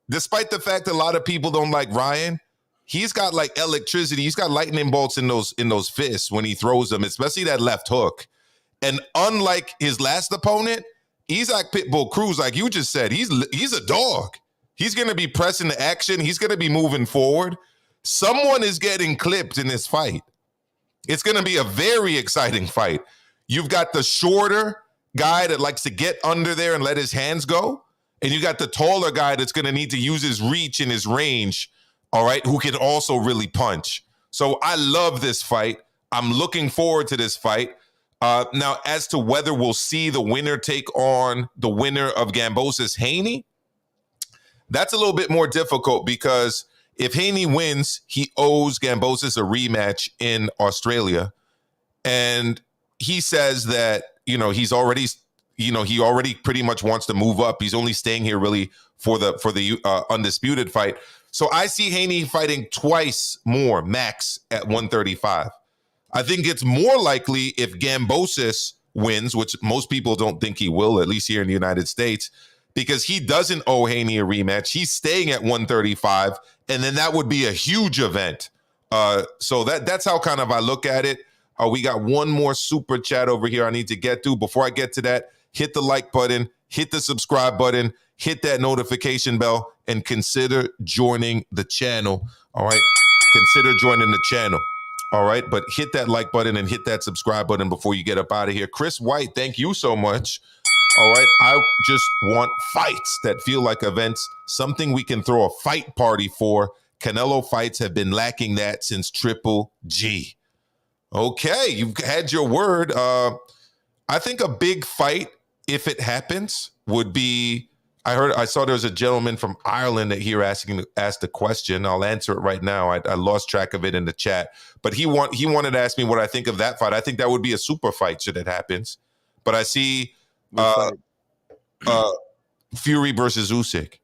Despite the fact that a lot of people don't like Ryan, he's got like electricity. He's got lightning bolts in those fists when he throws them, especially that left hook. And unlike his last opponent, Isaac Pitbull Cruz, like you just said, he's a dog. He's going to be pressing the action. He's going to be moving forward. Someone is getting clipped in this fight. It's going to be a very exciting fight. You've got the shorter guy that likes to get under there and let his hands go. And you got the taller guy that's going to need to use his reach and his range, all right, who can also really punch. So I love this fight. I'm looking forward to this fight. Now, as to whether we'll see the winner take on the winner of Kambosos Haney, that's a little bit more difficult, because if Haney wins, he owes Kambosos a rematch in Australia. And he says that, he already pretty much wants to move up. He's only staying here really for the Undisputed fight. So I see Haney fighting twice more max at 135. I think it's more likely if Kambosos wins, which most people don't think he will, at least here in the United States, because he doesn't owe Haney a rematch. He's staying at 135, and then that would be a huge event. So that's how kind of I look at it. We got one more super chat over here I need to get to. Before I get to that, hit the like button, hit the subscribe button, hit that notification bell, and consider joining the channel. All right? Consider joining the channel. All right? But hit that like button and hit that subscribe button before you get up out of here. Chris White, thank you so much. All right, I just want fights that feel like events, something we can throw a fight party for. Canelo fights have been lacking that since Triple G. Okay, you've had your word. I I think a big fight, if it happens, would be. I saw there was a gentleman from Ireland that here asked a question. I'll answer it right now. I lost track of it in the chat, but he wanted to ask me what I think of that fight. I think that would be a super fight should it happens. But I see Fury versus Usyk.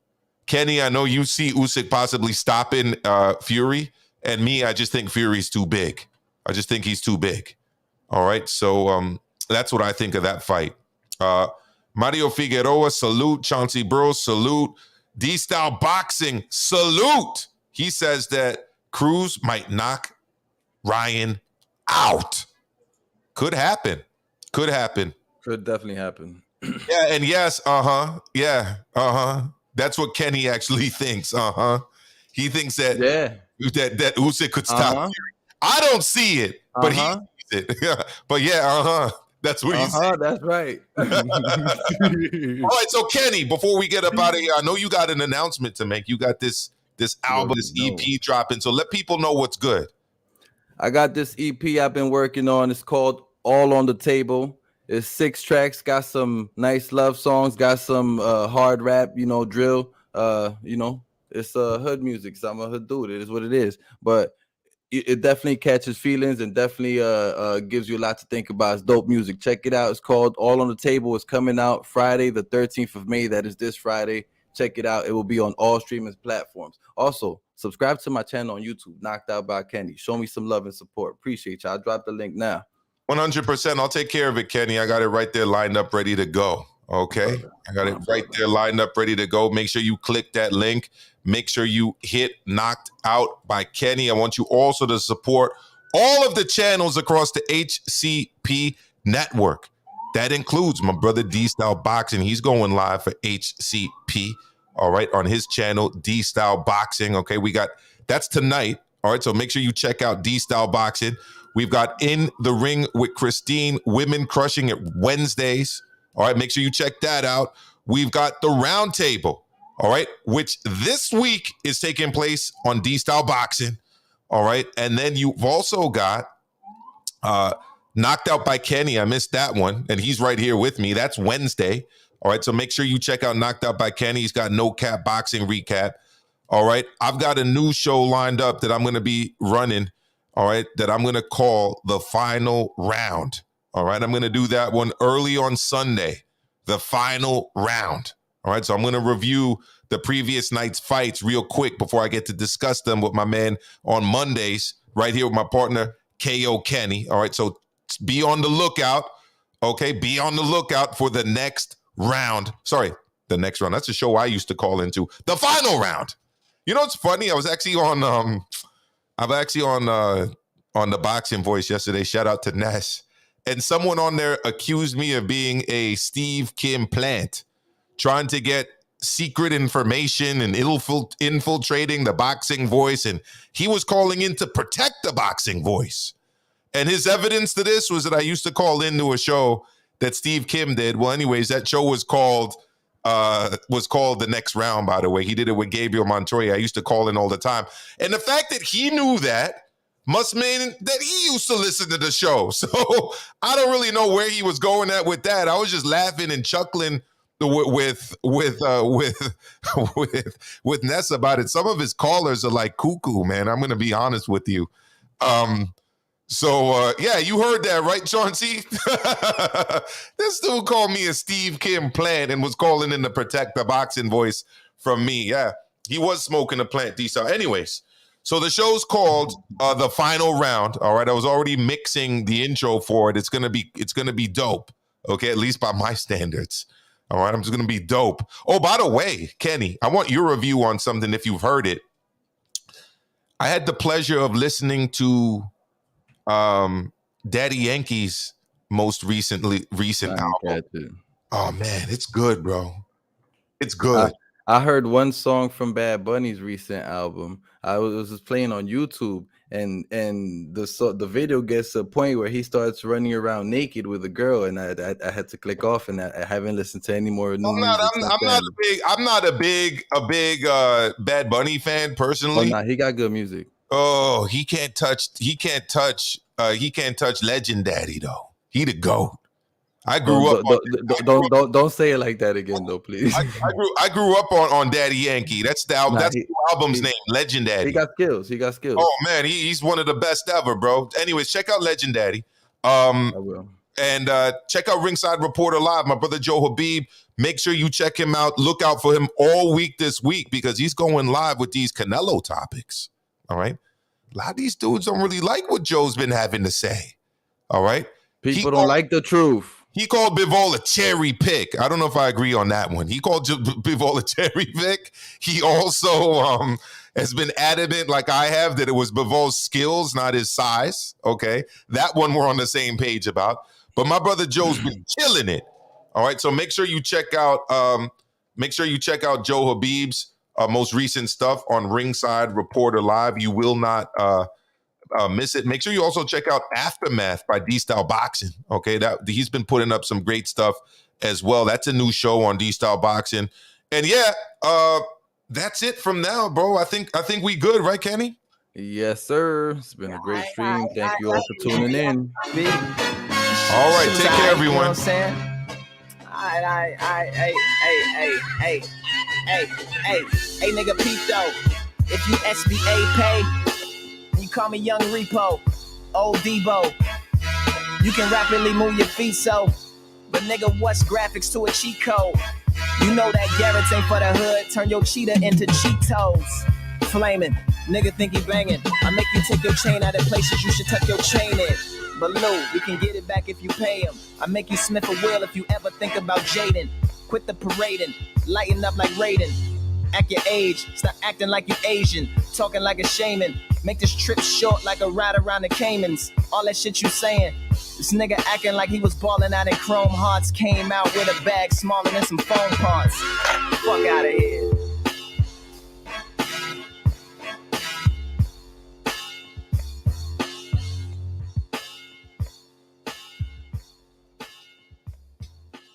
Kenny, I know you see Usyk possibly stopping Fury, and me, I just think Fury's too big. I just think he's too big. All right, so that's what I think of that fight. Mario Figueroa, salute. Chauncey Burrows, salute. D-Style Boxing, salute. He says that Cruz might knock Ryan out. Could happen. Could happen. Could definitely happen. Yeah, and yes, that's what Kenny actually thinks. He thinks that that Usyk could stop Fury. I don't see it, but he sees it. But yeah, that's what he said. That's right. All right, so Kenny, before we get up out of here, I know you got an announcement to make. You got this album, this EP dropping. So let people know what's good. I got this EP I've been working on. It's called All on the Table. It's 6 tracks, got some nice love songs, got some hard rap, drill. It's hood music. So I'm a hood dude. It is what it is. But it definitely catches feelings and definitely gives you a lot to think about. It's dope music. Check it out. It's called All on the Table. It's coming out Friday, the 13th of May. That is this Friday. Check it out. It will be on all streaming platforms. Also, subscribe to my channel on YouTube, Knocked Out by Kenny. Show me some love and support. Appreciate you. I'll drop the link now. 100%. I'll take care of it, Kenny. I got it right there lined up, ready to go. Okay. I got it right there lined up, ready to go. Make sure you click that link. Make sure you hit Knocked Out by Kenny. I want you also to support all of the channels across the HCP network. That includes my brother D-Style Boxing. He's going live for HCP, all right, on his channel, D-Style Boxing. Okay, that's tonight. All right, so make sure you check out D-Style Boxing. We've got In the Ring with Christine, Women Crushing it Wednesdays. All right, make sure you check that out. We've got the Roundtable, all right, which this week is taking place on D-Style Boxing, all right? And then you've also got Knocked Out by Kenny. I missed that one, and he's right here with me. That's Wednesday, all right? So make sure you check out Knocked Out by Kenny. He's got No Cap Boxing Recap, all right? I've got a new show lined up that I'm going to be running, all right, that I'm going to call The Final Round. All right, I'm going to do that one early on Sunday, The Final Round. All right, so I'm going to review the previous night's fights real quick before I get to discuss them with my man on Mondays, right here with my partner, KO Kenny. All right, so be on the lookout. Okay, be on the lookout for the next round. Sorry, the next round. That's a show I used to call into. The Final Round. You know what's funny? I was actually on the Boxing Voice yesterday. Shout out to Ness. And someone on there accused me of being a Steve Kim plant, trying to get secret information and infiltrating the Boxing Voice. And he was calling in to protect the Boxing Voice. And his evidence to this was that I used to call into a show that Steve Kim did. Well, anyways, that show was called The Next Round, by the way. He did it with Gabriel Montoya. I used to call in all the time. And the fact that he knew that must mean that he used to listen to the show. So I don't really know where he was going at with that. I was just laughing and chuckling with Ness about it. Some of his callers are like cuckoo, man. I'm going to be honest with you. Yeah, you heard that, right, Chauncey? This dude called me a Steve Kim plant and was calling in to protect the Boxing Voice from me. Yeah, he was smoking a plant, D-Star. Anyways. So the show's called The Final Round. All right, I was already mixing the intro for it. It's gonna be dope. Okay, at least by my standards. All right, I'm just gonna be dope. Oh, by the way, Kenny, I want your review on something if you've heard it. I had the pleasure of listening to Daddy Yankee's most recent album. Oh man, it's good, bro. It's good. I heard one song from Bad Bunny's recent album. I was just playing on YouTube, and the video gets to a point where he starts running around naked with a girl, and I had to click off, and I haven't listened to any more. I'm not a big Bad Bunny fan personally. Oh, he got good music. Oh, he can't touch Legend Daddy though. He the GOAT. I grew up. Don't say it like that again, though, please. I grew up on Daddy Yankee. That's the album. That's the album's name, Legendary. He got skills. Oh man, he's one of the best ever, bro. Anyways, check out Legendary. I will. And check out Ringside Reporter Live. My brother Joe Habib. Make sure you check him out. Look out for him all week this week because he's going live with these Canelo topics. All right. A lot of these dudes don't really like what Joe's been having to say. All right. People don't like the truth. He called Bivol a cherry pick. I don't know if I agree on that one. He called Bivol a cherry pick. He also has been adamant, like I have, that it was Bivol's skills, not his size. Okay. That one we're on the same page about. But my brother Joe's been killing it. All right. So make sure you check out Joe Habib's most recent stuff on Ringside Reporter Live. You will not miss it. Make sure you also check out Aftermath by D-Style Boxing. Okay, that he's been putting up some great stuff as well. That's a new show on D-Style Boxing. And yeah, that's it from now, bro. I think we good, right, Kenny? Yes, sir. It's been a great stream. Thank you all for tuning in. All right, take care, everyone. You know what I'm saying? All right. Hey, nigga, Pete, though. If you SBA pay, you call me Young Repo, Old Debo. You can rapidly move your feet, so. But nigga, what's graphics to a cheat code? You know that Garrett's ain't for the hood. Turn your cheetah into Cheetos. Flaming, nigga think he banging. I make you take your chain out of places you should tuck your chain in. But Lou, you can get it back if you pay him. I make you sniff a wheel if you ever think about Jaden. Quit the parading, lighten up like Raiden. Act your age, stop acting like you Asian. Talking like a shaman, make this trip short like a ride around the Caymans. All that shit you saying. This nigga acting like he was balling out in Chrome Hearts. Came out with a bag smaller than some phone parts.